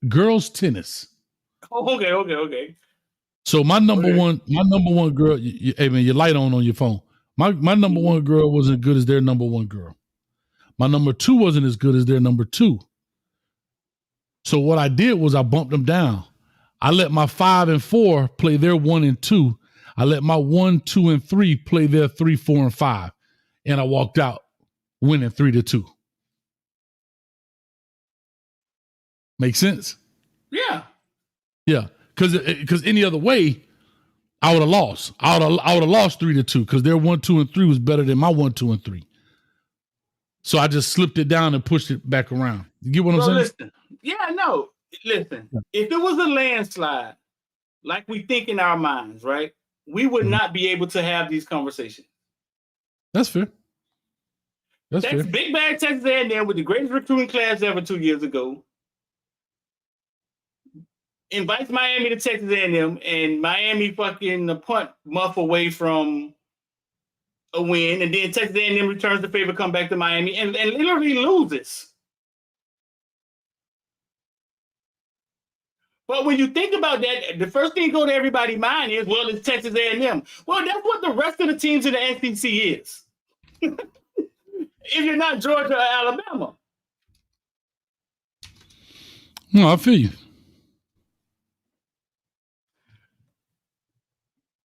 Girls tennis. Oh, okay. So my number one girl, hey man, your light on your phone. My number one girl wasn't good as their number one girl. My number two wasn't as good as their number two. So what I did was I bumped them down. I let my 5 and 4 play their 1 and 2. I let my 1, 2, and 3 play their 3, 4, and 5. And I walked out winning 3-2. Make sense? Yeah. Yeah. Because any other way, I would have lost. I would have lost 3-2 because their 1, 2, and 3 was better than my 1, 2, and 3. So I just slipped it down and pushed it back around. You get what I'm saying? Listen. Yeah, no. Listen. If it was a landslide, like we think in our minds, right? We would not be able to have these conversations. That's fair. That's fair. Big Bag Texas A&M with the greatest recruiting class ever 2 years ago. Invites Miami to Texas A&M, and Miami fucking a punt muff away from a win, and then Texas A&M returns the favor, come back to Miami, and literally loses. But when you think about that, the first thing go to everybody's mind is, well, it's Texas A&M. Well, that's what the rest of the teams in the SEC is. If you're not Georgia or Alabama. No, I feel you.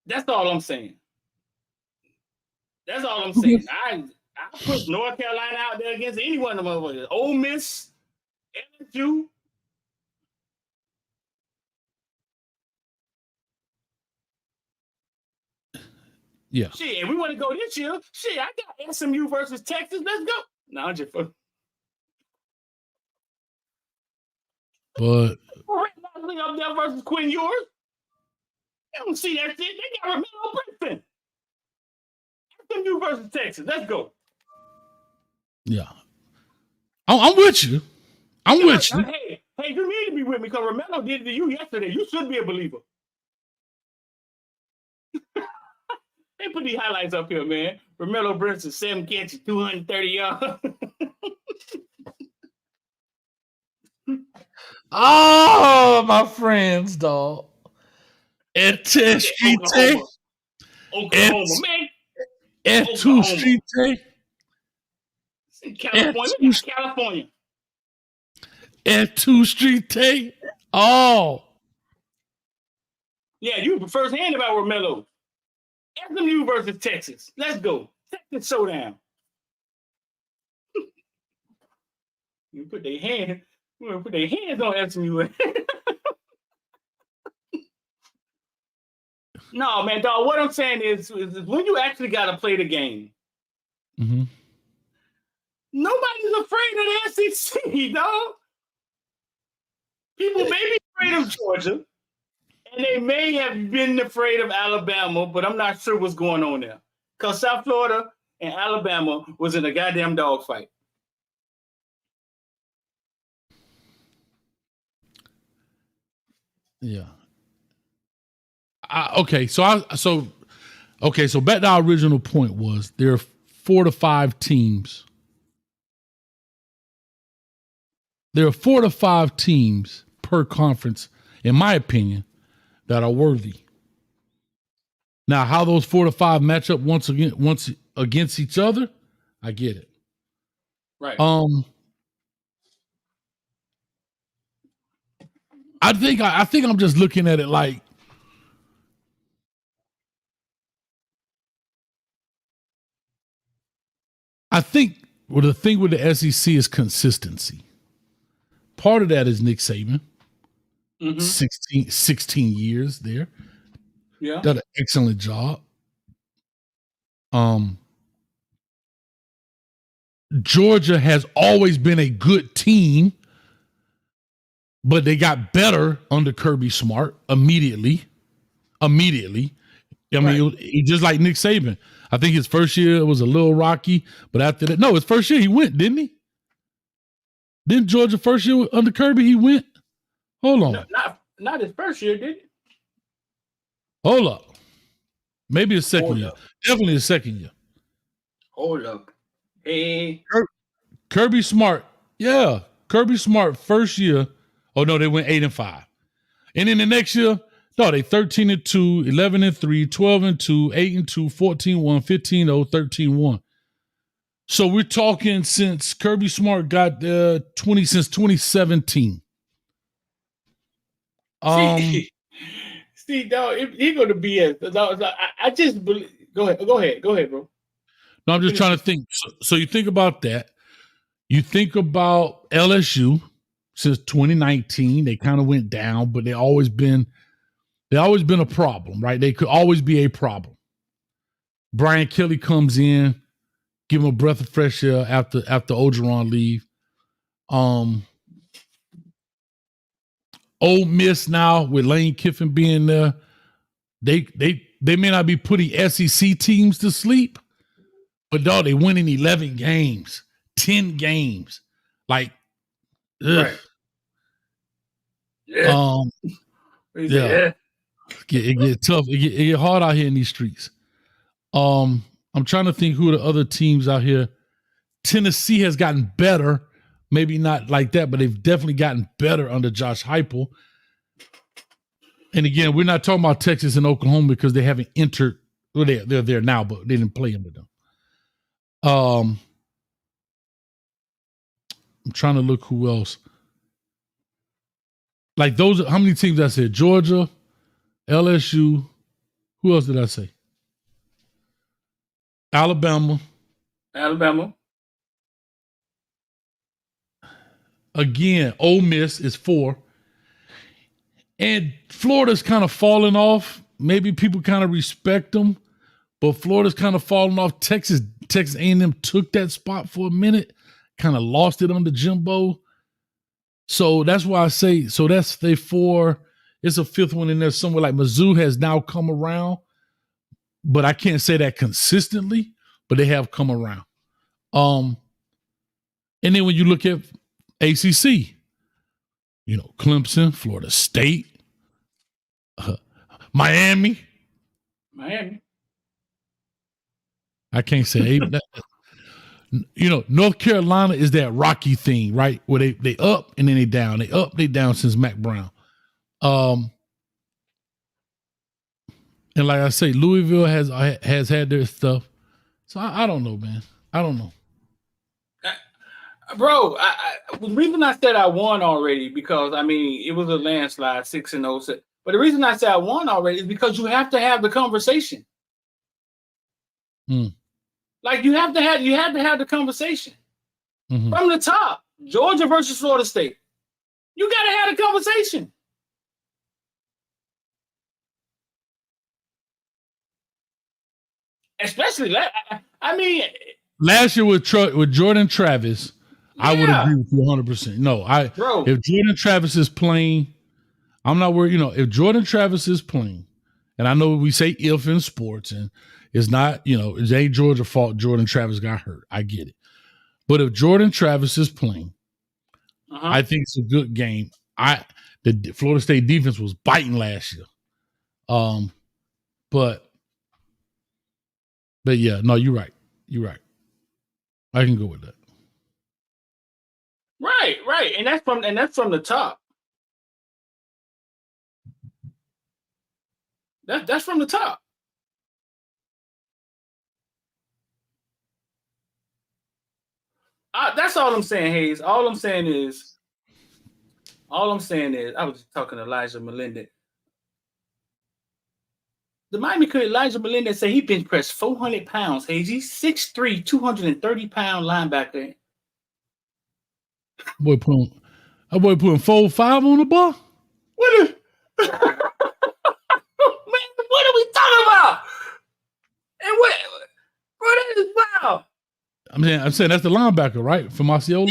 That's all I'm saying. That's all I'm saying. I put North Carolina out there against any one of them over there. Ole Miss, LSU. Yeah. Shit, and we want to go this year. Shit, I got SMU versus Texas. Let's go. No, I'm just fucking. But up there versus Quinn Ewers. I don't see that shit. They got Romeo Princeton. SMU versus Texas. Let's go. Yeah. I'm with you. I'm with you. Hey, you need to be with me because Romeo did it to you yesterday. You should be a believer. They put these highlights up here, man. Romeo Princeton, 7 catches, 230 yards. Oh, my friends, dog. At Street Tech. Oklahoma, man. At 2 Street Tech. California. At 2 Street Tech. Oh. Yeah, you were first hand about Romelo. SMU versus Texas. Let's go. Texas showdown. You put their hands on SMU. No, man, dog. What I'm saying is when you actually got to play the game, nobody's afraid of the SEC, dog. People may be afraid of Georgia, and they may have been afraid of Alabama, but I'm not sure what's going on there. Because South Florida and Alabama was in a goddamn dogfight. Yeah. So back to our original point was there are 4 to 5 teams. There are 4 to 5 teams per conference, in my opinion, that are worthy. Now, how those 4 to 5 match up once against each other, I get it. Right. I think I'm just looking at it like I think the thing with the SEC is consistency. Part of that is Nick Saban. 16 years there. Yeah. Done an excellent job. Georgia has always been a good team, but they got better under Kirby Smart immediately. I mean, he just like Nick Saban. I think his first year was a little rocky, but after that, his first year he went, didn't he? Didn't Georgia first year under Kirby he went? Hold on. No, not his first year, did he? Hold up. Maybe a second year. Definitely a second year. Hold up. Hey. Kirby Smart. Yeah. Kirby Smart first year. Oh no, they went 8-5. And then the next year, No, they 13-2, 11-3, 12-2, 8-2, 14-1, 15-0, 13-1. So we're talking since Kirby Smart got since 2017. See, dog, he going to be I just believe. Go ahead, bro. No, I'm just trying to think. So you think about that. You think about LSU since 2019. They kind of went down, but they always been a problem, right? They could always be a problem. Brian Kelly comes in, give him a breath of fresh air after Orgeron leave. Ole Miss now with Lane Kiffin being there, they may not be putting SEC teams to sleep, but dog, they winning 11 games, 10 games. Like, ugh. Right. Yeah. Yeah. It get tough. It get hard out here in these streets. I'm trying to think who the other teams out here. Tennessee has gotten better. Maybe not like that, but they've definitely gotten better under Josh Heupel. And again, we're not talking about Texas and Oklahoma because they haven't entered. Well, they're there now, but they didn't play under them. I'm trying to look who else. Like those, how many teams I said? Georgia, LSU. Who else did I say? Alabama. Again, Ole Miss is 4. And Florida's kind of falling off. Maybe people kind of respect them, but Florida's kind of falling off. Texas A&M took that spot for a minute, kind of lost it under Jimbo. So that's why I say, so that's they 4. It's a 5th one in there somewhere. Like Mizzou has now come around, but I can't say that consistently, but they have come around. And then when you look at ACC, Clemson, Florida State, Miami. I can't say. North Carolina is that Rocky thing, right? Where they up and then they down. They up, they down since Mac Brown. And like I say, Louisville has had their stuff. So I don't know, man. I don't know. Bro, the reason I said I won already, because it was a landslide, 6-0. But the reason I said I won already is because you have to have the conversation. Like you have to have the conversation from the top. Georgia versus Florida State. You got to have the conversation. Especially last year with Jordan Travis. Yeah. I would agree with you 100%. No, if Jordan Travis is playing, I'm not worried. If Jordan Travis is playing, and I know we say if in sports, and it's not, it ain't Georgia's fault Jordan Travis got hurt. I get it. But if Jordan Travis is playing, I think it's a good game. The Florida State defense was biting last year. But yeah, no, you're right. You're right. I can go with that. Right. And that's from the top. That's from the top. That's all I'm saying, Hayes. All I'm saying is, I was talking to Elijah Melendez. The Miami coach Elijah Melendez said he bench pressed 400 pounds. Hayes, he's 6'3", 230-pound linebacker. Boy putting 4-5 on the bar. Man, what are we talking about? And what that is wild. I'm saying that's the linebacker, right? From Osceola?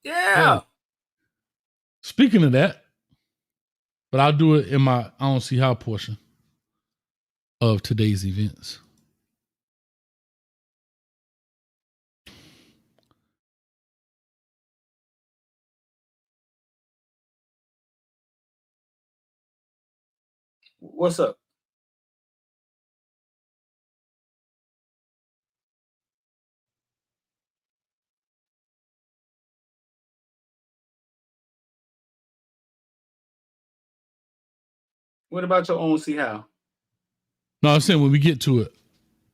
Yeah. Speaking of that, but I'll do it in my I don't see how portion of today's events. What's up? What about your own see how? No, I'm saying when we get to it.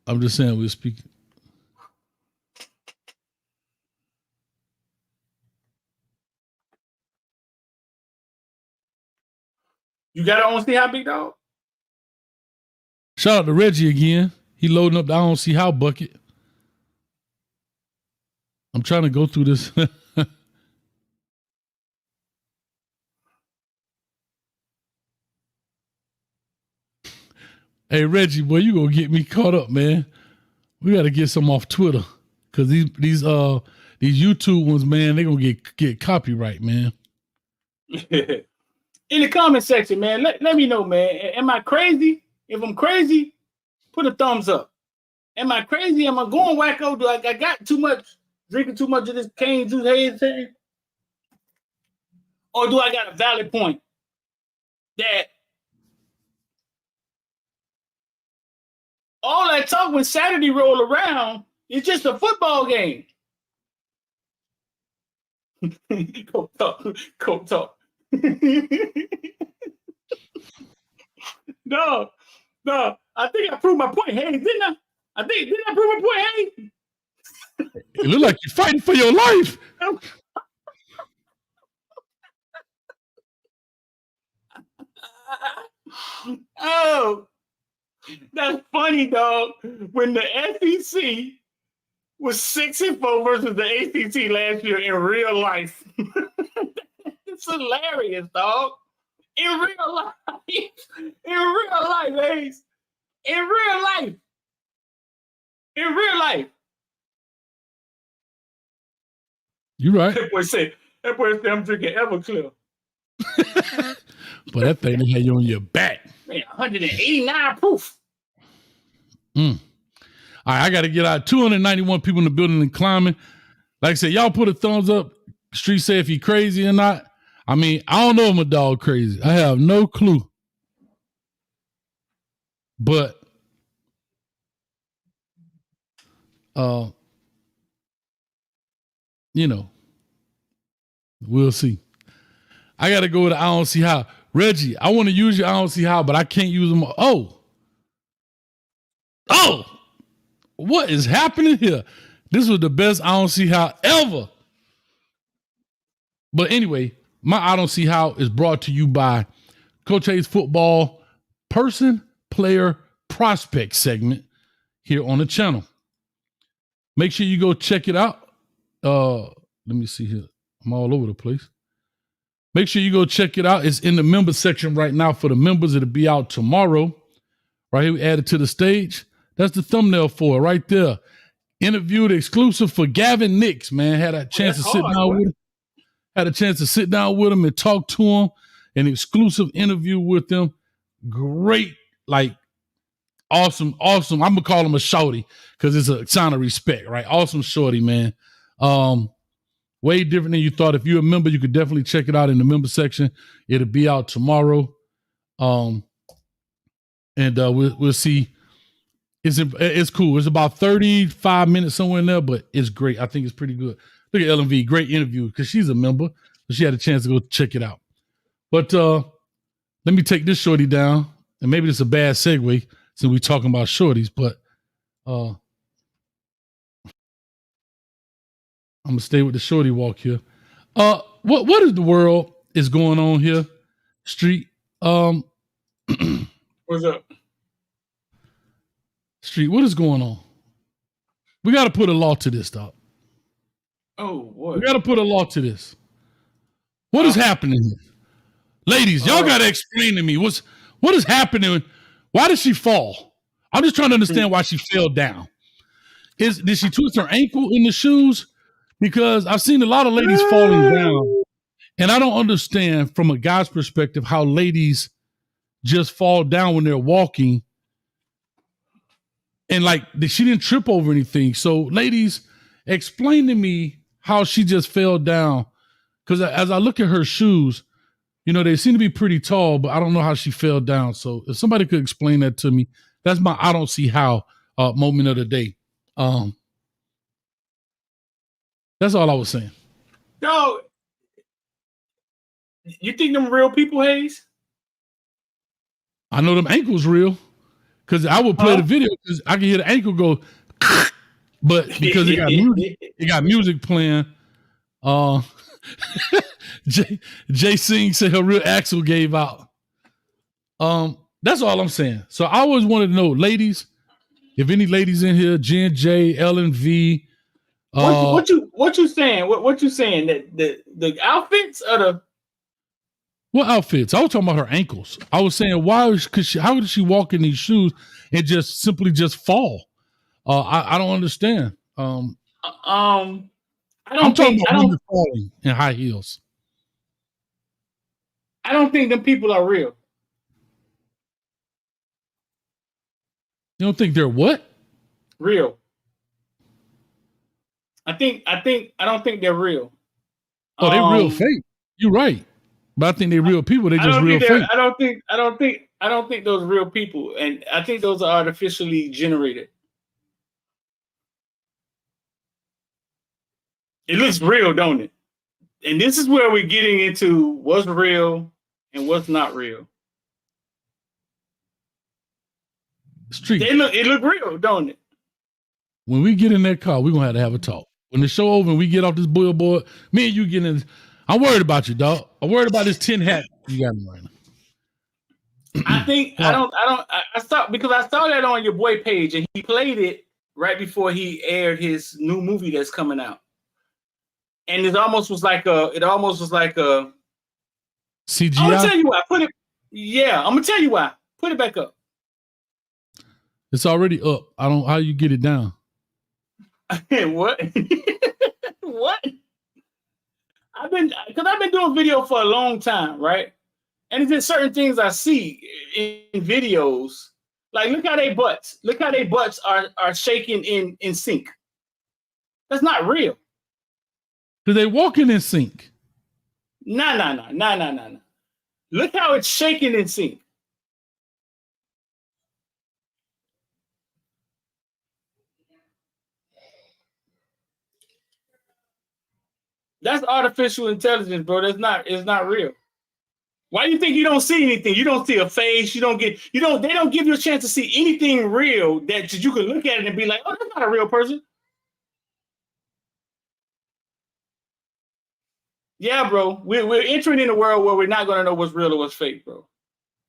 I'm just saying we're speaking. You got your own see how, big dog? Shout out to Reggie again. He loading up the I don't see how bucket. I'm trying to go through this. Hey Reggie, boy, you gonna get me caught up, man. We gotta get some off Twitter. Cause these YouTube ones, man, they gonna get copyright, man. In the comment section, man, let me know, man. Am I crazy? If I'm crazy, put a thumbs up. Am I crazy? Am I going wacko? Do I got too much, drinking too much of this cane juice haze thing? Or do I got a valid point that all that talk when Saturday roll around is just a football game? Go talk. No, I think I proved my point, Hayes, didn't I? Didn't I prove my point, Hayes? It look like you're fighting for your life. Oh, that's funny, dog. When the SEC was 6-4 versus the ACC last year in real life. It's hilarious, dog. In real life. Hayes. In real life. You right. That boy said, I'm drinking Everclear. But that thing had you on your back. Man, 189 proof. All right, I got to get out. 291 people in the building and climbing. Like I said, y'all put a thumbs up. Street say if he crazy or not. I mean, I don't know if my dog crazy. I have no clue. But you know, we'll see. I got to go with I don't see how. Reggie, I want to use your I don't see how, but I can't use them. Oh, what is happening here? This was the best I don't see how ever. But anyway, my I don't see how is brought to you by Coach Hayes Football Person, Player, Prospect segment here on the channel. Make sure you go check it out. Let me see here. I'm all over the place. Make sure you go check it out. It's in the member section right now for the members. It'll be out tomorrow. Right here, we added to the stage. That's the thumbnail for it right there. Interviewed exclusive for Gavin Nix, man. Had a chance to sit down with him. Had a chance to sit down with him and talk to him. An exclusive interview with him. Great, like, awesome. I'm gonna call him a shorty because it's a sign of respect, right? Awesome shorty, man. Way different than you thought. If you're a member, you could definitely check it out in the member section. It'll be out tomorrow. And we'll see. It's cool. It's about 35 minutes somewhere in there, but it's great. I think it's pretty good. Look at LMV, great interview because she's a member, so she had a chance to go check it out. But let me take this shorty down, and maybe this is a bad segue since we're talking about shorties, but I'm gonna stay with the shorty walk here. What is the world is going on here, Street? What's up? Street, what is going on? We got to put a law to this, dog. Oh, boy. We got to put a law to this. What is happening here? Ladies, y'all got to explain to me what is happening. Why did she fall? I'm just trying to understand why she fell down. Did she twist her ankle in the shoes? Because I've seen a lot of ladies falling down, and I don't understand from a guy's perspective how ladies just fall down when they're walking. And like she didn't trip over anything. So ladies, explain to me how she just fell down. Because as I look at her shoes, you know, they seem to be pretty tall, but I don't know how she fell down. So if somebody could explain that to me, that's my I don't see how moment of the day. That's all I was saying. No, you think them real people, Hayes? I know them ankles real because I would play the video because I can hear the ankle go, but because it got music playing. Jay Singh said her real axle gave out. That's all I'm saying. So I always wanted to know, ladies, if any ladies in here, Jen, J, Ellen, V. What you saying? What you saying? That the outfits or the what outfits? I was talking about her ankles. I was saying how did she walk in these shoes and just simply just fall? I don't understand. I I'm don't talking think about women falling in high heels. I don't think them people are real. You don't think they're what? Real. I don't think they're real. Oh, they real fake. You're right. But I think they're real people. They just real fake. I don't think those real people, and I think those are artificially generated. It looks real, don't it? And this is where we're getting into what's real and what's not real. Street. It look real, don't it? When we get in that car, we're gonna have a talk. When the show over and we get off this billboard, me and you get in. I'm worried about you, dog. I'm worried about this tin hat you got me right now. I saw that on your boy page, and he played it right before he aired his new movie that's coming out. And it almost was like a CGI. I'm gonna tell you why. I'm gonna tell you why. Put it back up. It's already up. How you get it down? What? What? I've been doing video for a long time, right? And there's certain things I see in videos. Like look how they butts are shaking in sync. That's not real. Do they walking in sync? Nah. Look how it's shaking in sync. That's artificial intelligence, bro. It's not real. Why do you think you don't see anything? You don't see a face. They don't give you a chance to see anything real that you can look at it and be like, oh, that's not a real person. Yeah, bro. We're entering in a world where we're not gonna know what's real or what's fake, bro.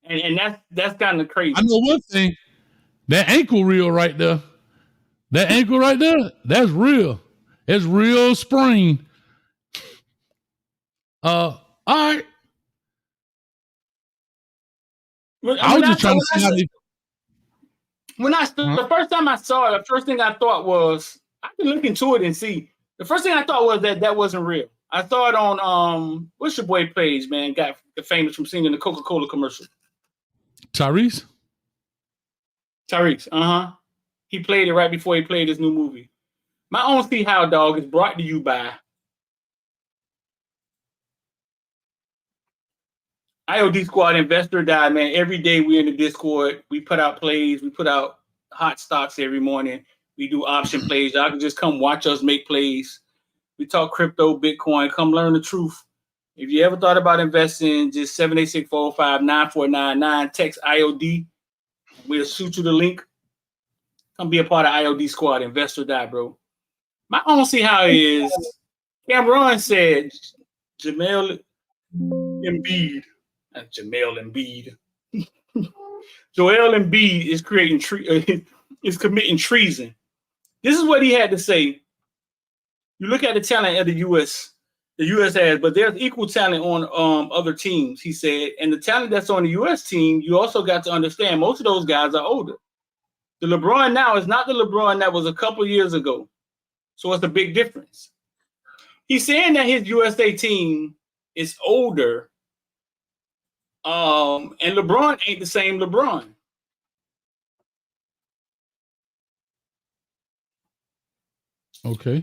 And that's kind of crazy. I know one thing. That ankle real right there. That ankle right there, that's real. It's real spring. All right. I was just trying to see how they. The first time I saw it, the first thing I thought was I can look into it and see. The first thing I thought was that wasn't real. I saw it on what's your boy page, man? Got famous from singing the Coca-Cola commercial. Tyrese. He played it right before he played his new movie. My own See How Dog is brought to you by IOD Squad Investor Die, man. Every day we in the Discord. We put out plays. We put out hot stocks every morning. We do option plays. Y'all can just come watch us make plays. We talk crypto, Bitcoin. Come learn the truth. If you ever thought about investing, just 786-405-9499. Text IOD. We'll shoot you the link. Come be a part of IOD Squad Investor Die, bro. My own See How is Cameron said Joel Embiid is committing treason. This is what he had to say. You look at the talent of the U.S. has, but there's equal talent on other teams, he said. And the talent that's on the U.S. team, you also got to understand most of those guys are older. The LeBron now is not the LeBron that was a couple years ago. So it's a big difference. He's saying that his USA team is older. And LeBron ain't the same LeBron. Okay.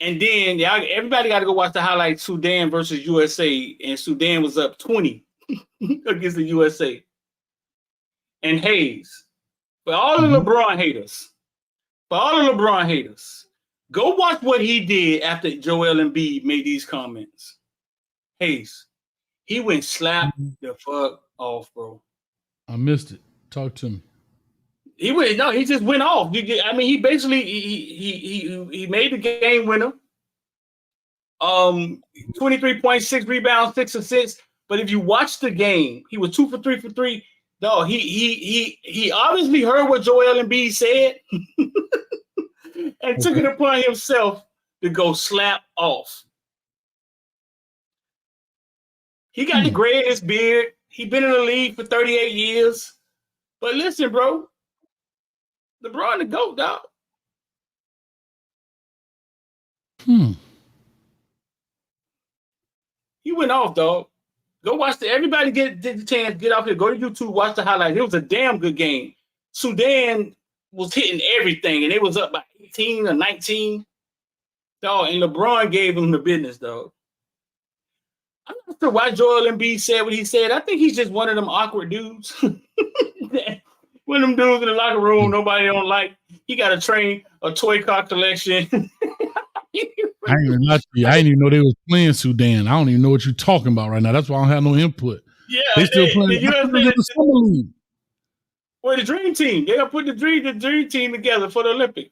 And then everybody got to go watch the highlights. Sudan versus USA, and Sudan was up 20 against the USA. And Hayes, for all the LeBron haters, go watch what he did after Joel Embiid made these comments. Hayes, He went slap the fuck off, bro. I missed it. Talk to me. He just went off. I mean, he basically he made the game winner. 23.6 rebounds, 6 assists. But if you watch the game, he was 2 for 3 for 3. No, he obviously heard what Joel Embiid said and took it upon himself to go slap off. He got the gray in his beard. He been in the league for 38 years. But listen, bro, LeBron the GOAT, dog. He went off, dog. Go watch everybody get the chance, get off here, go to YouTube, watch the highlights. It was a damn good game. Sudan was hitting everything, and it was up by 18 or 19. Dog, and LeBron gave him the business, dog. I'm not sure why Joel Embiid said what he said. I think he's just one of them awkward dudes. One of them dudes in the locker room nobody don't like. He got a toy car collection. I didn't even know they was playing Sudan. I don't even know what you're talking about right now. That's why I don't have no input. Yeah, they still playing the summer league. Well, the dream team. They gonna put the dream team together for the Olympics.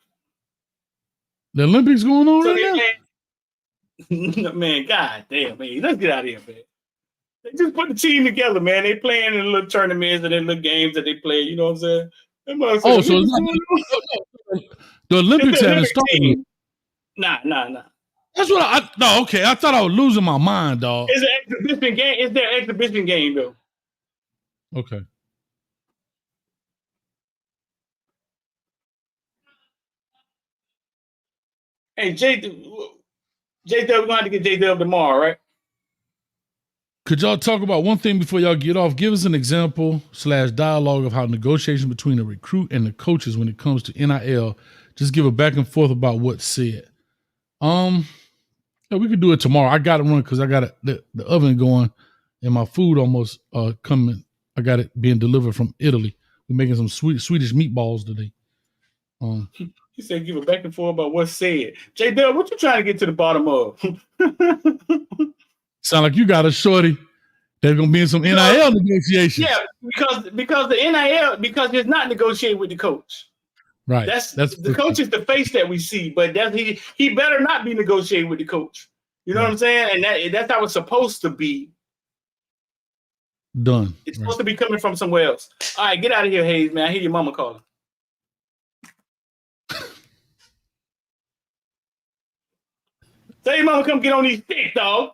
The Olympics going on right now? Man, god damn, man. Let's get out of here, man. They just put the team together, man. They playing in little tournaments and in little games that they play. You know what I'm saying? So it's not, the Olympics haven't started. Nah. That's what I thought I was losing my mind, dog. It's an exhibition game. It's their exhibition game, though. Okay. Hey, J-Dub, we're going to have to get J-Dub tomorrow, right? Could y'all talk about one thing before y'all get off? Give us an example / dialogue of how negotiation between the recruit and the coaches when it comes to NIL. Just give a back and forth about what's said. Yeah, we could do it tomorrow. I got to run because I got the oven going and my food almost coming. I got it being delivered from Italy. We're making some Swedish meatballs today. He said give a back and forth about what's said. J-Dub, what you trying to get to the bottom of? Sound like you got a shorty that's going to be in some NIL negotiations. Yeah, because the NIL, because it's not negotiated with the coach. Right. That's the coach is the face that we see, but he better not be negotiating with the coach. You know what I'm saying? And that's how it's supposed to be. Done. It's supposed to be coming from somewhere else. All right, get out of here, Hayes, man. I hear your mama calling. Tell your mama come get on these sticks, dog.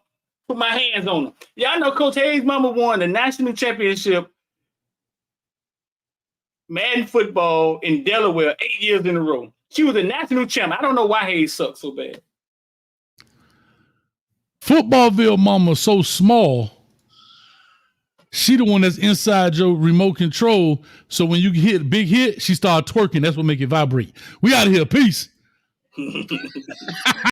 Put my hands on them. Yeah, I know Coach Hayes' mama won the national championship Madden football in Delaware 8 years in a row. She was a national champ. I don't know why Hayes sucks so bad. Footballville mama so small. She the one that's inside your remote control. So when you hit a big hit, she start twerking. That's what make it vibrate. We out of here. Peace.